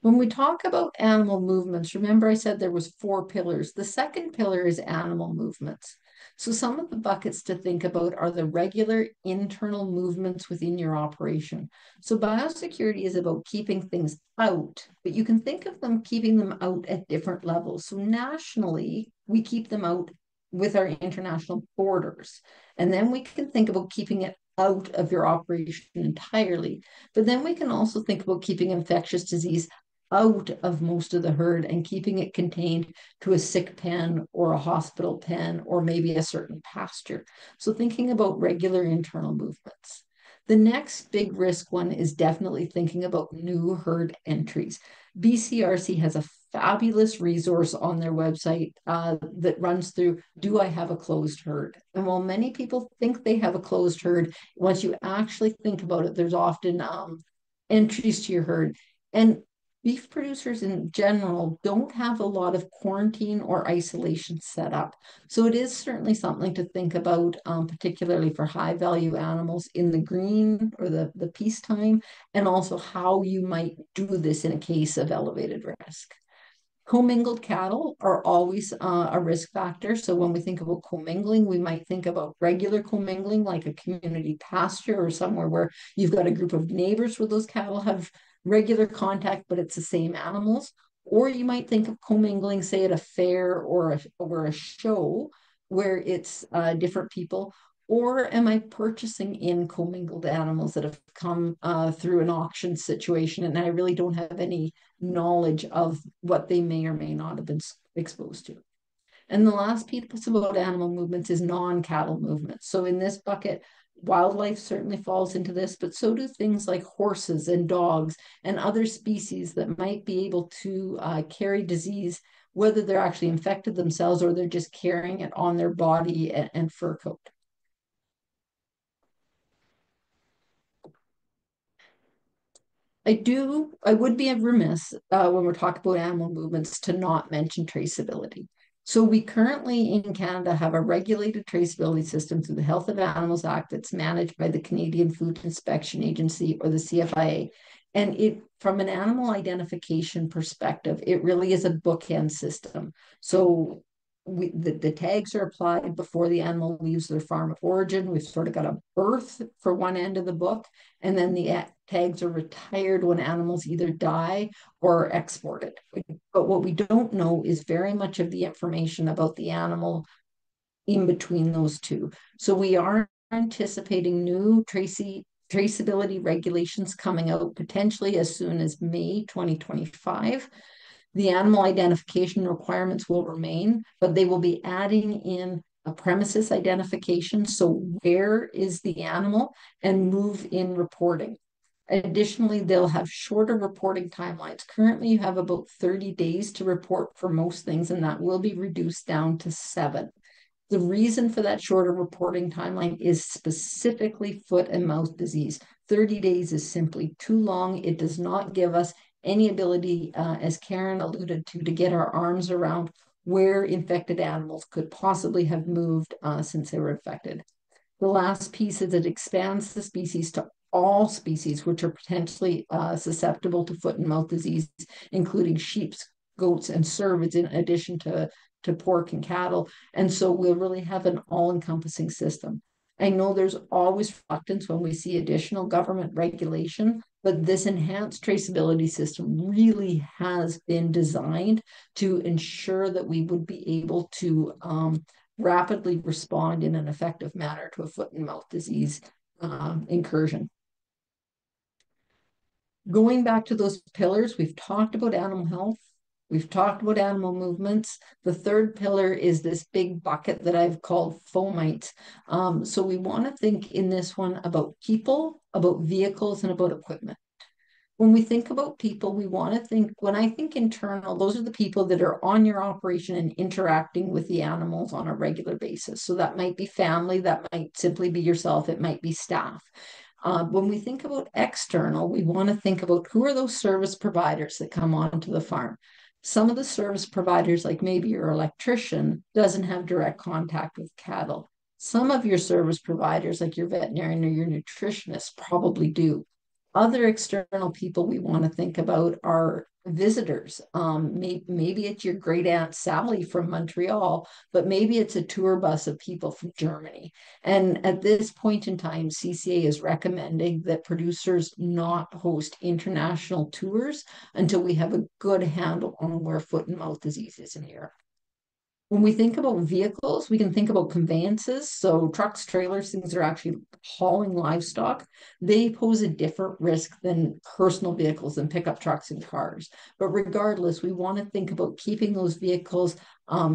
When we talk about animal movements, remember I said there was 4 pillars. The second pillar is animal movements. So some of the buckets to think about are the regular internal movements within your operation. So biosecurity is about keeping things out, but you can think of them keeping them out at different levels. So nationally, we keep them out with our international borders. And then we can think about keeping it out of your operation entirely. But then we can also think about keeping infectious disease out of most of the herd and keeping it contained to a sick pen or a hospital pen or maybe a certain pasture. So thinking about regular internal movements. The next big risk one is definitely thinking about new herd entries. BCRC has a fabulous resource on their website that runs through, do I have a closed herd? And while many people think they have a closed herd, once you actually think about it, there's often entries to your herd. And beef producers in general don't have a lot of quarantine or isolation set up. So it is certainly something to think about, particularly for high value animals in the green or the peacetime, and also how you might do this in a case of elevated risk. Commingled cattle are always a risk factor. So when we think about commingling, we might think about regular commingling, like a community pasture or somewhere where you've got a group of neighbors where those cattle have regular contact, but it's the same animals. Or you might think of commingling, say at a fair or a show where it's different people. Or am I purchasing in commingled animals that have come through an auction situation and I really don't have any knowledge of what they may or may not have been exposed to? And the last piece about animal movements is non-cattle movements. So in this bucket, wildlife certainly falls into this, but so do things like horses and dogs and other species that might be able to carry disease, whether they're actually infected themselves or they're just carrying it on their body and fur coat. I would be remiss when we're talking about animal movements to not mention traceability. So we currently in Canada have a regulated traceability system through the Health of Animals Act that's managed by the Canadian Food Inspection Agency, or the CFIA. And it, from an animal identification perspective, it really is a bookend system. So the tags are applied before the animal leaves their farm of origin. We've sort of got a birth for one end of the book, and then the tags are retired when animals either die or are exported. But what we don't know is very much of the information about the animal in between those two. So we are anticipating new traceability regulations coming out potentially as soon as May 2025. The animal identification requirements will remain, but they will be adding in a premises identification. So where is the animal, and move in reporting. Additionally, they'll have shorter reporting timelines. Currently, you have about 30 days to report for most things, and that will be reduced down to 7. The reason for that shorter reporting timeline is specifically foot and mouth disease. 30 days is simply too long. It does not give us any ability, as Karin alluded to get our arms around where infected animals could possibly have moved since they were infected. The last piece is it expands the species to all species which are potentially susceptible to foot and mouth disease, including sheep, goats, and cervids, in addition to pork and cattle. And so we'll really have an all-encompassing system. I know there's always reluctance when we see additional government regulation, but this enhanced traceability system really has been designed to ensure that we would be able to rapidly respond in an effective manner to a foot and mouth disease incursion. Going back to those pillars, we've talked about animal health. We've talked about animal movements. The third pillar is this big bucket that I've called Fomites. So we want to think in this one about people, about vehicles, and about equipment. When we think about people, we want to think, when I think internal, those are the people that are on your operation and interacting with the animals on a regular basis. So that might be family, that might simply be yourself, it might be staff. When we think about external, we want to think about who are those service providers that come onto the farm. Some of the service providers, like maybe your electrician, doesn't have direct contact with cattle. Some of your service providers, like your veterinarian or your nutritionist, probably do. Other external people we want to think about are visitors. Maybe it's your great aunt Sally from Montreal, but maybe it's a tour bus of people from Germany. And at this point in time, CCA is recommending that producers not host international tours until we have a good handle on where foot and mouth disease is in Europe. When we think about vehicles, we can think about conveyances. So trucks, trailers, things that are actually hauling livestock, they pose a different risk than personal vehicles and pickup trucks and cars. But regardless, we want to think about keeping those vehicles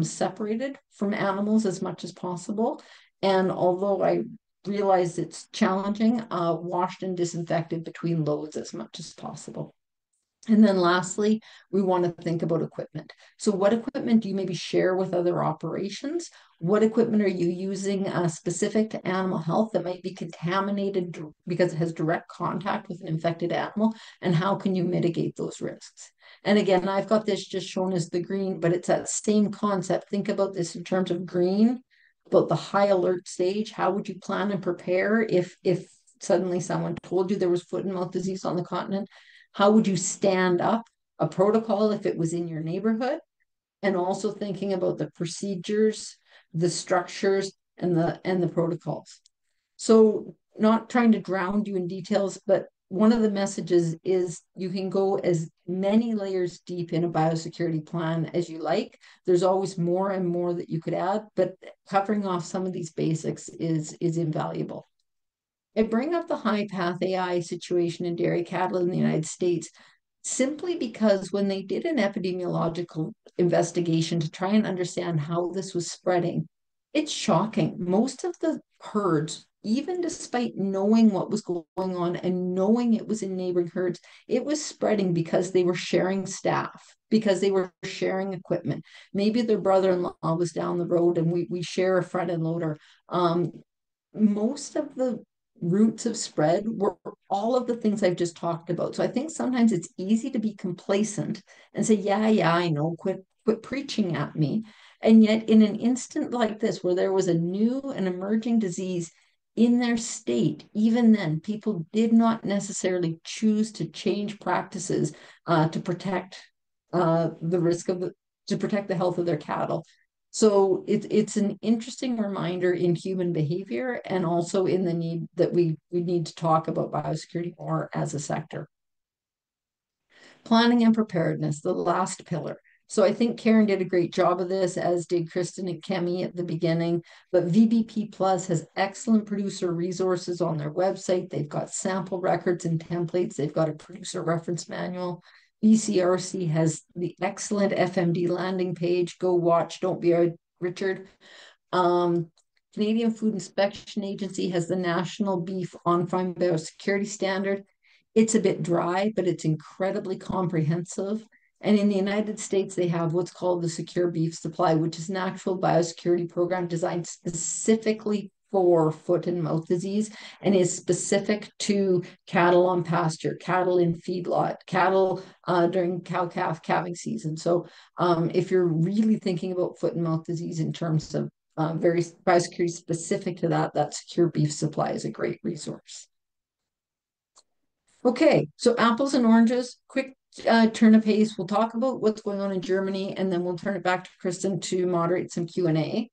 separated from animals as much as possible. And although I realize it's challenging, washed and disinfected between loads as much as possible. And then lastly, we want to think about equipment. So what equipment do you maybe share with other operations? What equipment are you using specific to animal health that might be contaminated because it has direct contact with an infected animal? And how can you mitigate those risks? And again, I've got this just shown as the green, but it's that same concept. Think about this in terms of green, about the high alert stage. How would you plan and prepare if suddenly someone told you there was foot and mouth disease on the continent? How would you stand up a protocol if it was in your neighborhood? And also thinking about the procedures, the structures, and the protocols. So not trying to drown you in details, but one of the messages is you can go as many layers deep in a biosecurity plan as you like. There's always more and more that you could add, but covering off some of these basics is invaluable. I bring up the high path AI situation in dairy cattle in the United States simply because when they did an epidemiological investigation to try and understand how this was spreading, it's shocking. Most of the herds, even despite knowing what was going on and knowing it was in neighboring herds, it was spreading because they were sharing staff, because they were sharing equipment. Maybe their brother-in-law was down the road and we share a front end loader. Most of the routes of spread were all of the things I've just talked about. So I think sometimes it's easy to be complacent and say, yeah, I know, quit preaching at me. And yet in an instant like this, where there was a new and emerging disease in their state, even then, people did not necessarily choose to change practices to protect the risk of to protect the health of their cattle. So it's an interesting reminder in human behavior and also in the need that we need to talk about biosecurity more as a sector. Planning and preparedness, the last pillar. So I think Karin did a great job of this, as did Kristen and Kemi at the beginning. But VBP Plus has excellent producer resources on their website. They've got sample records and templates. They've got a producer reference manual. BCRC has the excellent FMD landing page. Go watch, don't be a Richard. Canadian Food Inspection Agency has the National Beef On-Farm Biosecurity Standard. It's a bit dry, but it's incredibly comprehensive. And in the United States, they have what's called the Secure Beef Supply, which is an actual biosecurity program designed specifically for foot and mouth disease and is specific to cattle on pasture, cattle in feedlot, cattle during cow-calf calving season. So if you're really thinking about foot and mouth disease in terms of very biosecurity specific to that Secure Beef Supply is a great resource. Okay, so apples and oranges, quick turn of pace. We'll talk about what's going on in Germany, and then we'll turn it back to Kristen to moderate some Q&A.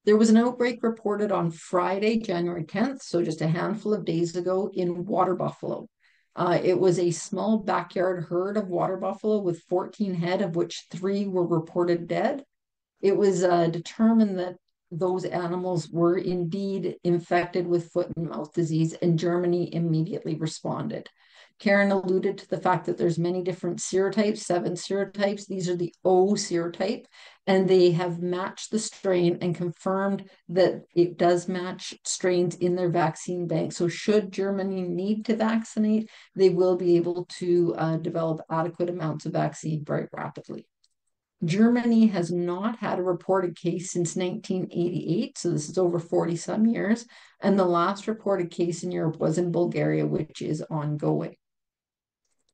There was an outbreak reported on Friday, January 10th, so just a handful of days ago in water buffalo. It was a small backyard herd of water buffalo with 14 head, of which 3 were reported dead. It was determined that those animals were indeed infected with foot and mouth disease, and Germany immediately responded. Karin alluded to the fact that there's many different serotypes, 7 serotypes. These are the O serotype, and they have matched the strain and confirmed that it does match strains in their vaccine bank. So should Germany need to vaccinate, they will be able to develop adequate amounts of vaccine very rapidly. Germany has not had a reported case since 1988, so this is over 40 some years, and the last reported case in Europe was in Bulgaria, which is ongoing.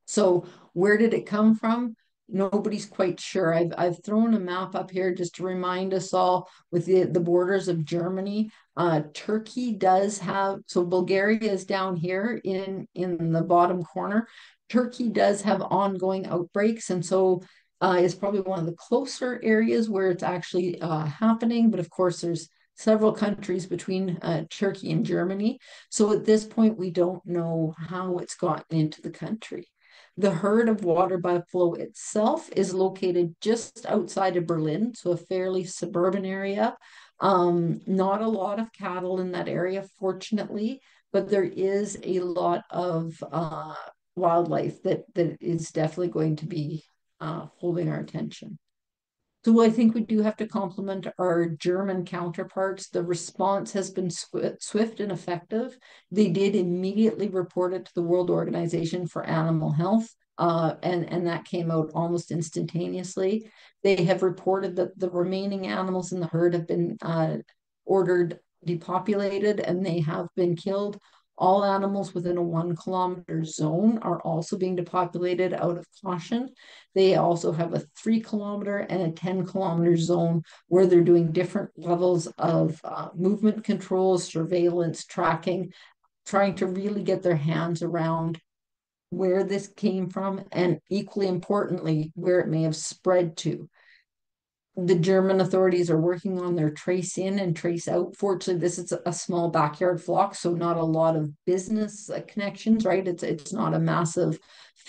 So where did it come from? nobody's quite sure. I've thrown a map up here just to remind us all with the borders of Germany. Turkey does have, so Bulgaria is down here in the bottom corner. Turkey does have ongoing outbreaks, and so it's probably one of the closer areas where it's actually happening. But of course, there's several countries between Turkey and Germany. So at this point, we don't know how it's gotten into the country. The herd of water buffalo itself is located just outside of Berlin, so a fairly suburban area. Not a lot of cattle in that area, fortunately, but there is a lot of wildlife that is definitely going to be holding our attention. So I think we do have to compliment our German counterparts. The response has been swift and effective. They did immediately report it to the World Organization for Animal Health, and that came out almost instantaneously. They have reported that the remaining animals in the herd have been ordered depopulated, and they have been killed. All animals within a 1 kilometer zone are also being depopulated out of caution. They also have a 3 kilometer and a 10 kilometer zone where they're doing different levels of movement controls, surveillance, tracking, trying to really get their hands around where this came from, and equally importantly, where it may have spread to. The German authorities are working on their trace in and trace out. Fortunately, this is a small backyard flock, so not a lot of business connections, right? It's not a massive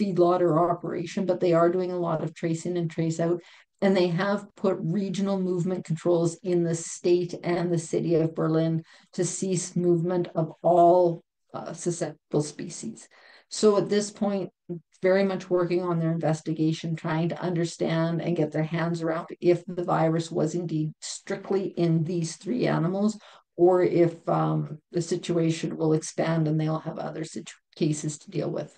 feedlot or operation, but they are doing a lot of trace in and trace out. And they have put regional movement controls in the state and the city of Berlin to cease movement of all susceptible species. So at this point, very much working on their investigation, trying to understand and get their hands around if the virus was indeed strictly in these 3 animals, or if the situation will expand and they'll have other cases to deal with.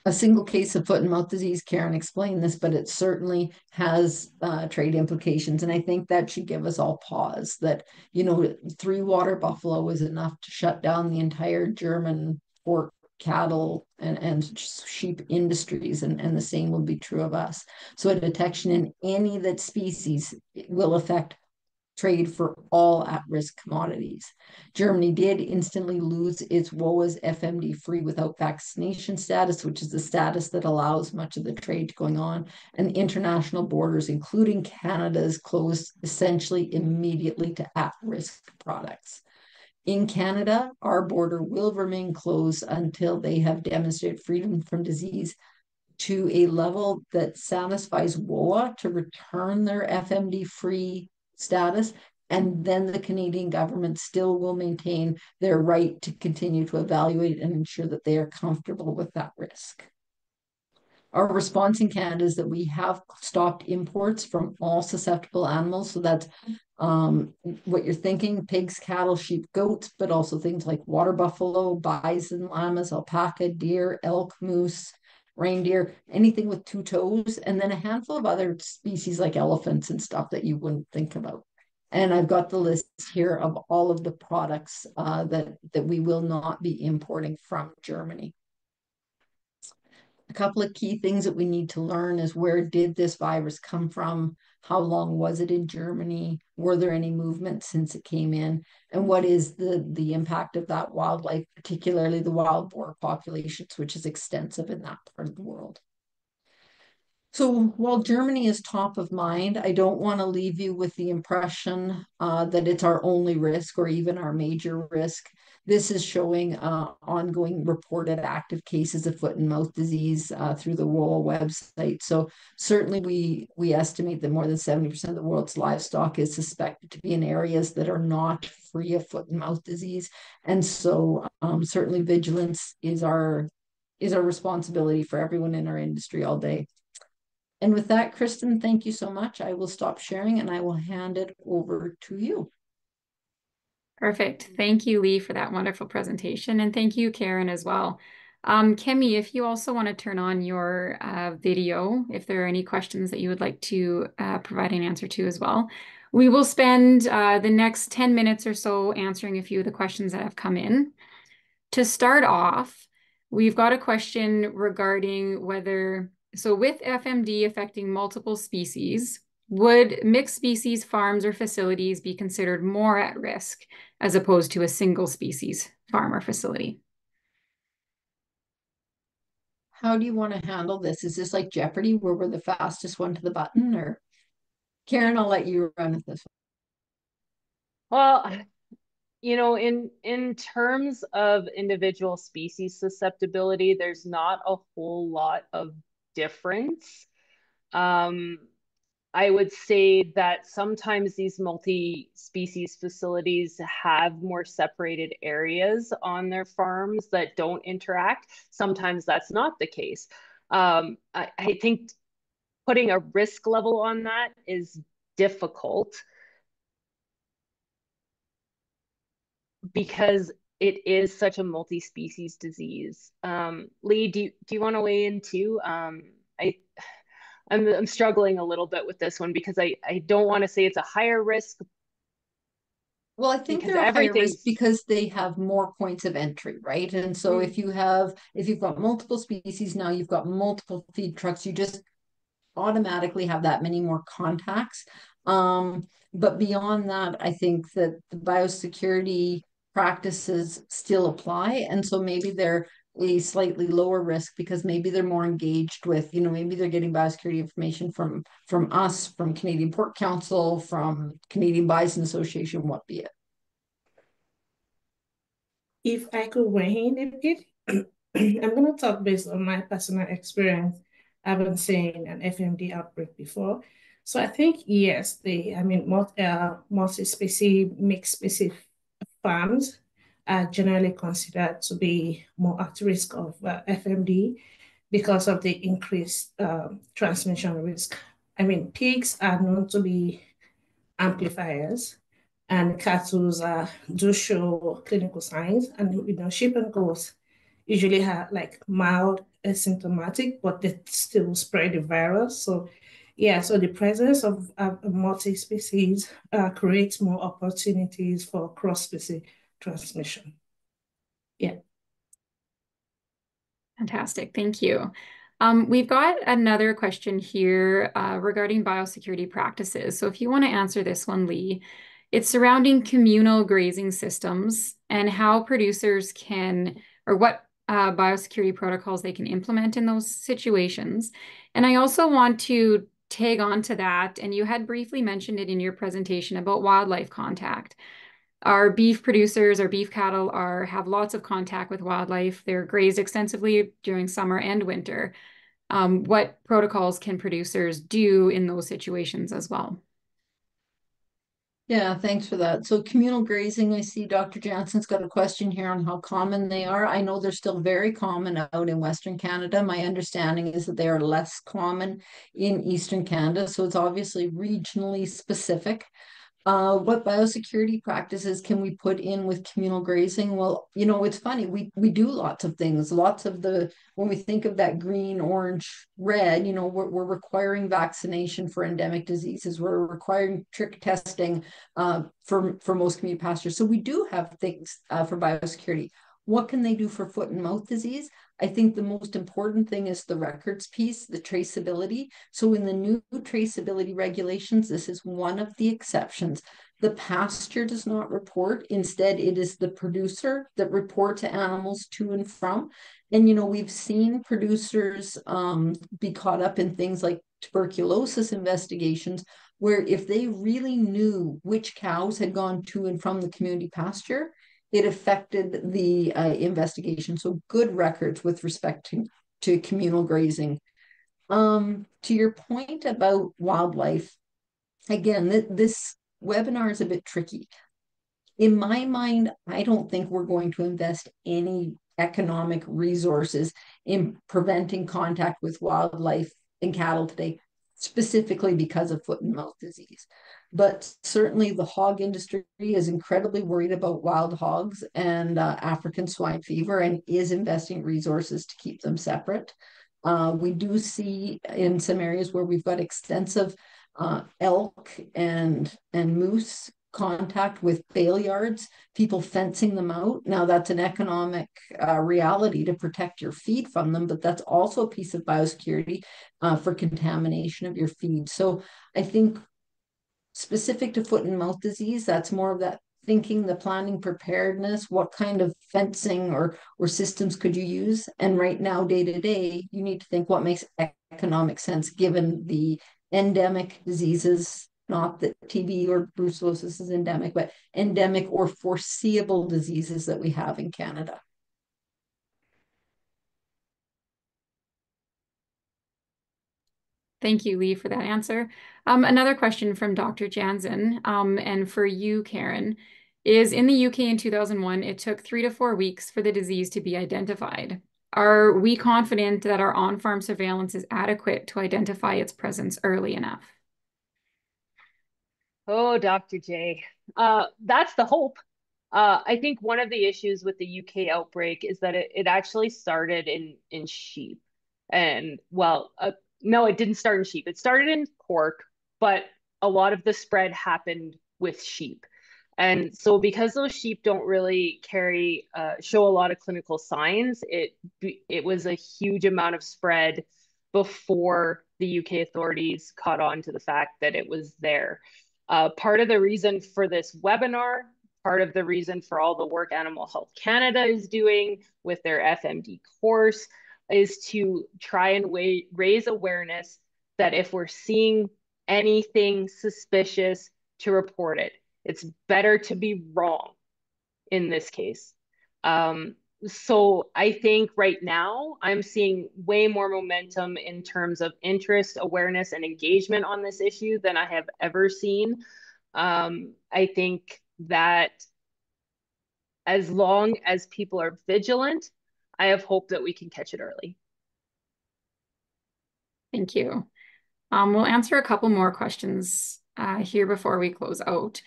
A single case of foot and mouth disease, Karin explained this, but it certainly has trade implications. And I think that should give us all pause that, 3 water buffalo is enough to shut down the entire German pork, cattle, and sheep industries, and the same will be true of us. So a detection in any that species will affect trade for all at-risk commodities. Germany did instantly lose its WOA's FMD free without vaccination status, which is the status that allows much of the trade going on, and international borders, including Canada's, closed essentially immediately to at-risk products. In Canada, our border will remain closed until they have demonstrated freedom from disease to a level that satisfies WOA to return their FMD-free status, and then the Canadian government still will maintain their right to continue to evaluate and ensure that they are comfortable with that risk. Our response in Canada is that we have stopped imports from all susceptible animals. So that's what you're thinking: pigs, cattle, sheep, goats, but also things like water buffalo, bison, llamas, alpaca, deer, elk, moose, reindeer, anything with 2 toes, and then a handful of other species like elephants and stuff that you wouldn't think about. And I've got the list here of all of the products that we will not be importing from Germany. A couple of key things that we need to learn is: where did this virus come from? How long was it in Germany? Were there any movements since it came in? And what is the impact of that wildlife, particularly the wild boar populations, which is extensive in that part of the world? So while Germany is top of mind, I don't want to leave you with the impression that it's our only risk or even our major risk. This is showing ongoing reported active cases of foot and mouth disease through the WOA website. So certainly we estimate that more than 70% of the world's livestock is suspected to be in areas that are not free of foot and mouth disease. And so certainly vigilance is our responsibility for everyone in our industry all day. And with that, Kristen, thank you so much. I will stop sharing and I will hand it over to you. Perfect. Thank you, Leigh, for that wonderful presentation. And thank you, Karin, as well. Kemi, if you also want to turn on your video, if there are any questions that you would like to provide an answer to as well. We will spend the next 10 minutes or so answering a few of the questions that have come in. To start off, we've got a question regarding whether So with FMD affecting multiple species, would mixed species farms or facilities be considered more at risk as opposed to a single species farm or facility? How do you want to handle this? Is this like Jeopardy, where we're the fastest one to the button? Or Karen, I'll let you run with this one. Well, in terms of individual species susceptibility, there's not a whole lot of difference. I would say that sometimes these multi-species facilities have more separated areas on their farms that don't interact. Sometimes that's not the case. I think putting a risk level on that is difficult because it is such a multi-species disease. Leigh, do you want to weigh in too? I'm struggling a little bit with this one because I don't want to say it's a higher risk. Well, I think they're a higher risk because they have more points of entry, right? And so if you've got multiple species, now you've got multiple feed trucks, you just automatically have that many more contacts. But beyond that, I think that the biosecurity practices still apply. And so maybe they're a slightly lower risk because maybe they're more engaged with, maybe they're getting biosecurity information from us, from Canadian Pork Council, from Canadian Bison Association, what be it. If I could weigh in a bit, I'm going to talk based on my personal experience. I haven't seen an FMD outbreak before. So I think, yes, multi-species, mixed species farms are generally considered to be more at risk of FMD because of the increased transmission risk. Pigs are known to be amplifiers, and cattle do show clinical signs, and sheep and goats usually have like mild asymptomatic, but they still spread the virus. So yeah, so the presence of multi-species creates more opportunities for cross-species transmission. Yeah. Fantastic, thank you. We've got another question here regarding biosecurity practices. So if you want to answer this one, Leigh, it's surrounding communal grazing systems and how producers can, or what biosecurity protocols they can implement in those situations. And I also want to tag on to that, and you had briefly mentioned it in your presentation about wildlife contact. Our beef producers, our beef cattle have lots of contact with wildlife. They're grazed extensively during summer and winter. What protocols can producers do in those situations as well? Yeah, thanks for that. So communal grazing, I see Dr. Jansen's got a question here on how common they are. I know they're still very common out in Western Canada. My understanding is that they are less common in Eastern Canada. So it's obviously regionally specific. What biosecurity practices can we put in with communal grazing? Well, it's funny. We do lots of things. When we think of that green, orange, red, we're requiring vaccination for endemic diseases. We're requiring trick testing for most community pastures. So we do have things for biosecurity. What can they do for foot and mouth disease? I think the most important thing is the records piece, the traceability. So in the new traceability regulations, this is one of the exceptions. The pasture does not report. Instead, it is the producer that reports animals to and from. And, we've seen producers be caught up in things like tuberculosis investigations, where if they really knew which cows had gone to and from the community pasture, it affected the investigation. So good records with respect to communal grazing. To your point about wildlife, again, this webinar is a bit tricky. In my mind, I don't think we're going to invest any economic resources in preventing contact with wildlife and cattle today, specifically because of foot and mouth disease. But certainly the hog industry is incredibly worried about wild hogs and African swine fever and is investing resources to keep them separate. We do see in some areas where we've got extensive elk and moose contact with bale yards, people fencing them out. Now that's an economic reality to protect your feed from them, but that's also a piece of biosecurity for contamination of your feed. So I think specific to foot and mouth disease, that's more of that thinking, the planning, preparedness, what kind of fencing or systems could you use? And right now, day to day, you need to think what makes economic sense given the endemic diseases, not that TB or brucellosis is endemic, but endemic or foreseeable diseases that we have in Canada. Thank you, Leigh, for that answer. Another question from Dr. Jansen, and for you, Karin, is in the UK in 2001, it took 3 to 4 weeks for the disease to be identified. Are we confident that our on-farm surveillance is adequate to identify its presence early enough? Oh, Dr. J, that's the hope. I think one of the issues with the UK outbreak is that it actually started in sheep. And well, no, it didn't start in sheep. It started in pork, but a lot of the spread happened with sheep. And so because those sheep don't really show a lot of clinical signs, it was a huge amount of spread before the UK authorities caught on to the fact that it was there. Part of the reason for this webinar, part of the reason for all the work Animal Health Canada is doing with their FMD course is to try and raise awareness that if we're seeing anything suspicious, to report it. It's better to be wrong in this case. So I think right now I'm seeing way more momentum in terms of interest, awareness, and engagement on this issue than I have ever seen. I think that as long as people are vigilant, I have hope that we can catch it early. Thank you. We'll answer a couple more questions here before we close out.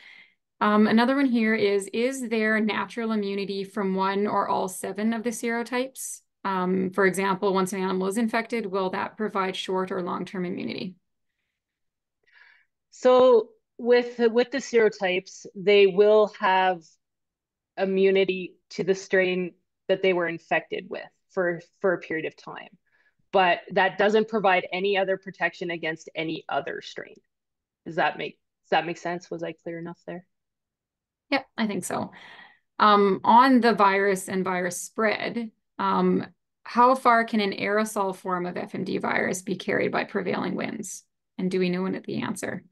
Another one here is there natural immunity from one or all 7 of the serotypes? For example, once an animal is infected, will that provide short or long-term immunity? So with the serotypes, they will have immunity to the strain that they were infected with for a period of time. But that doesn't provide any other protection against any other strain. Does that make sense? Was I clear enough there? Yep, I think so. On the virus and virus spread, how far can an aerosol form of FMD virus be carried by prevailing winds? And do we know the answer?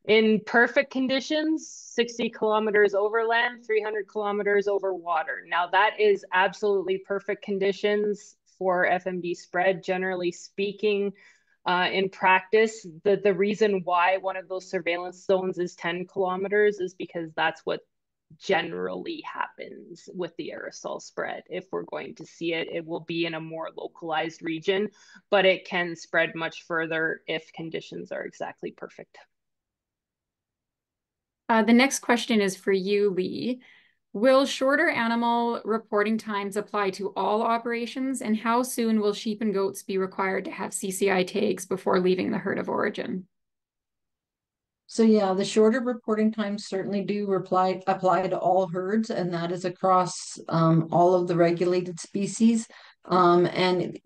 In perfect conditions, 60 kilometers over land, 300 kilometers over water. Now that is absolutely perfect conditions for FMD spread, generally speaking. In practice, the reason why one of those surveillance zones is 10 kilometers is because that's what generally happens with the aerosol spread. If we're going to see it, it will be in a more localized region, but it can spread much further if conditions are exactly perfect. The next question is for you, Leigh. Will shorter animal reporting times apply to all operations, and how soon will sheep and goats be required to have CCI tags before leaving the herd of origin? So yeah, the shorter reporting times certainly do apply to all herds, and that is across all of the regulated species. And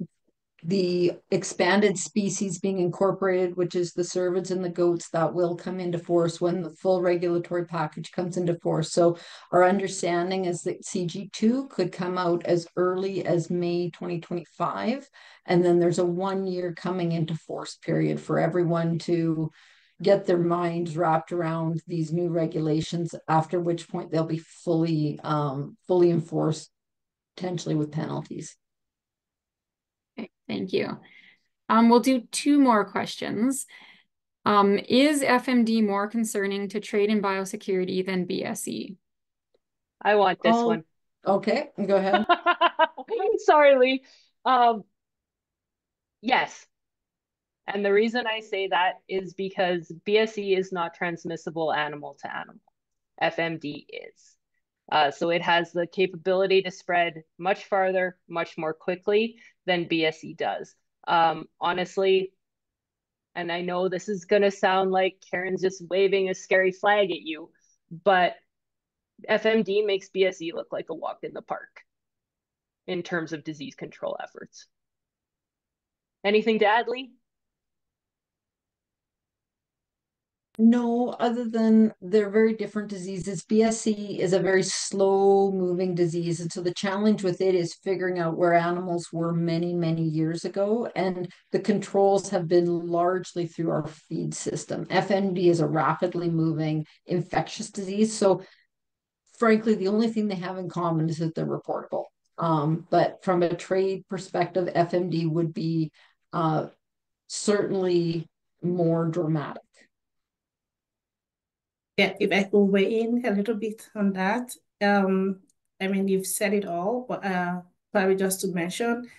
the expanded species being incorporated, which is the cervids and the goats, that will come into force when the full regulatory package comes into force. So our understanding is that CG2 could come out as early as May 2025. And then there's a 1-year coming into force period for everyone to get their minds wrapped around these new regulations, after which point they'll be fully enforced, potentially with penalties. Okay, thank you. We'll do 2 more questions. Is FMD more concerning to trade in biosecurity than BSE? I want this one. Okay, go ahead. Sorry, Leigh. Yes. And the reason I say that is because BSE is not transmissible animal to animal. FMD is. So it has the capability to spread much farther, much more quickly than BSE does. Honestly, and I know this is going to sound like Karin's just waving a scary flag at you, but FMD makes BSE look like a walk in the park in terms of disease control efforts. Anything to add, Leigh? No, other than they're very different diseases. BSE is a very slow moving disease. And so the challenge with it is figuring out where animals were many, many years ago. And the controls have been largely through our feed system. FMD is a rapidly moving infectious disease. So frankly, the only thing they have in common is that they're reportable. But from a trade perspective, FMD would be certainly more dramatic. Yeah, if I could weigh in a little bit on that. I mean, you've said it all, but probably just to mention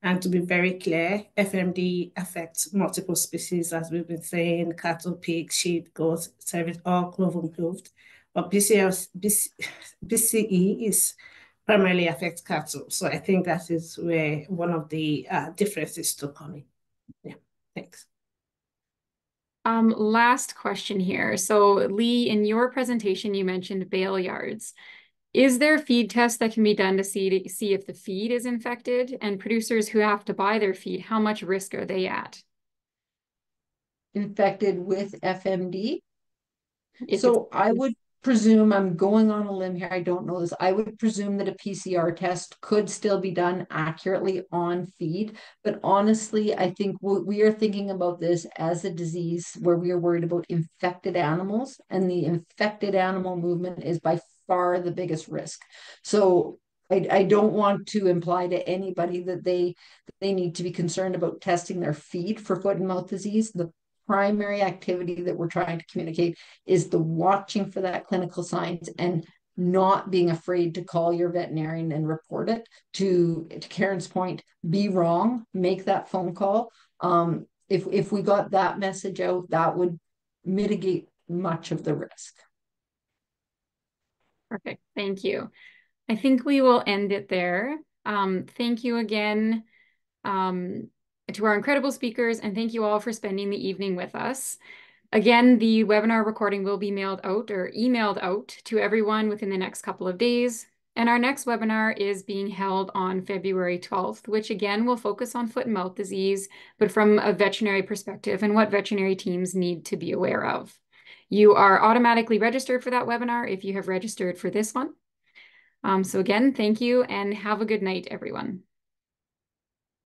and to be very clear, FMD affects multiple species, as we've been saying, cattle, pigs, sheep, goats, cervix, all cloven hoofed. But BCE is primarily affects cattle. So I think that is where one of the differences to come in. Yeah, thanks. Last question here. So Leigh, in your presentation, you mentioned bale yards. Is there feed tests that can be done to see if the feed is infected? And producers who have to buy their feed, how much risk are they at? Infected with FMD? So I would presume, I'm going on a limb here, I don't know this, I would presume that a PCR test could still be done accurately on feed. But honestly, I think we are thinking about this as a disease where we are worried about infected animals, and the infected animal movement is by far the biggest risk. So I don't want to imply to anybody that they need to be concerned about testing their feed for foot and mouth disease. The primary activity that we're trying to communicate is the watching for that clinical signs and not being afraid to call your veterinarian and report it. To Karen's point, be wrong, make that phone call. If we got that message out, that would mitigate much of the risk. Perfect. Thank you. I think we will end it there. Thank you again to our incredible speakers, and thank you all for spending the evening with us. Again, the webinar recording will be mailed out or emailed out to everyone within the next couple of days. And our next webinar is being held on February 12th, which again will focus on foot and mouth disease, but from a veterinary perspective and what veterinary teams need to be aware of. You are automatically registered for that webinar if you have registered for this one. So again, thank you and have a good night, everyone.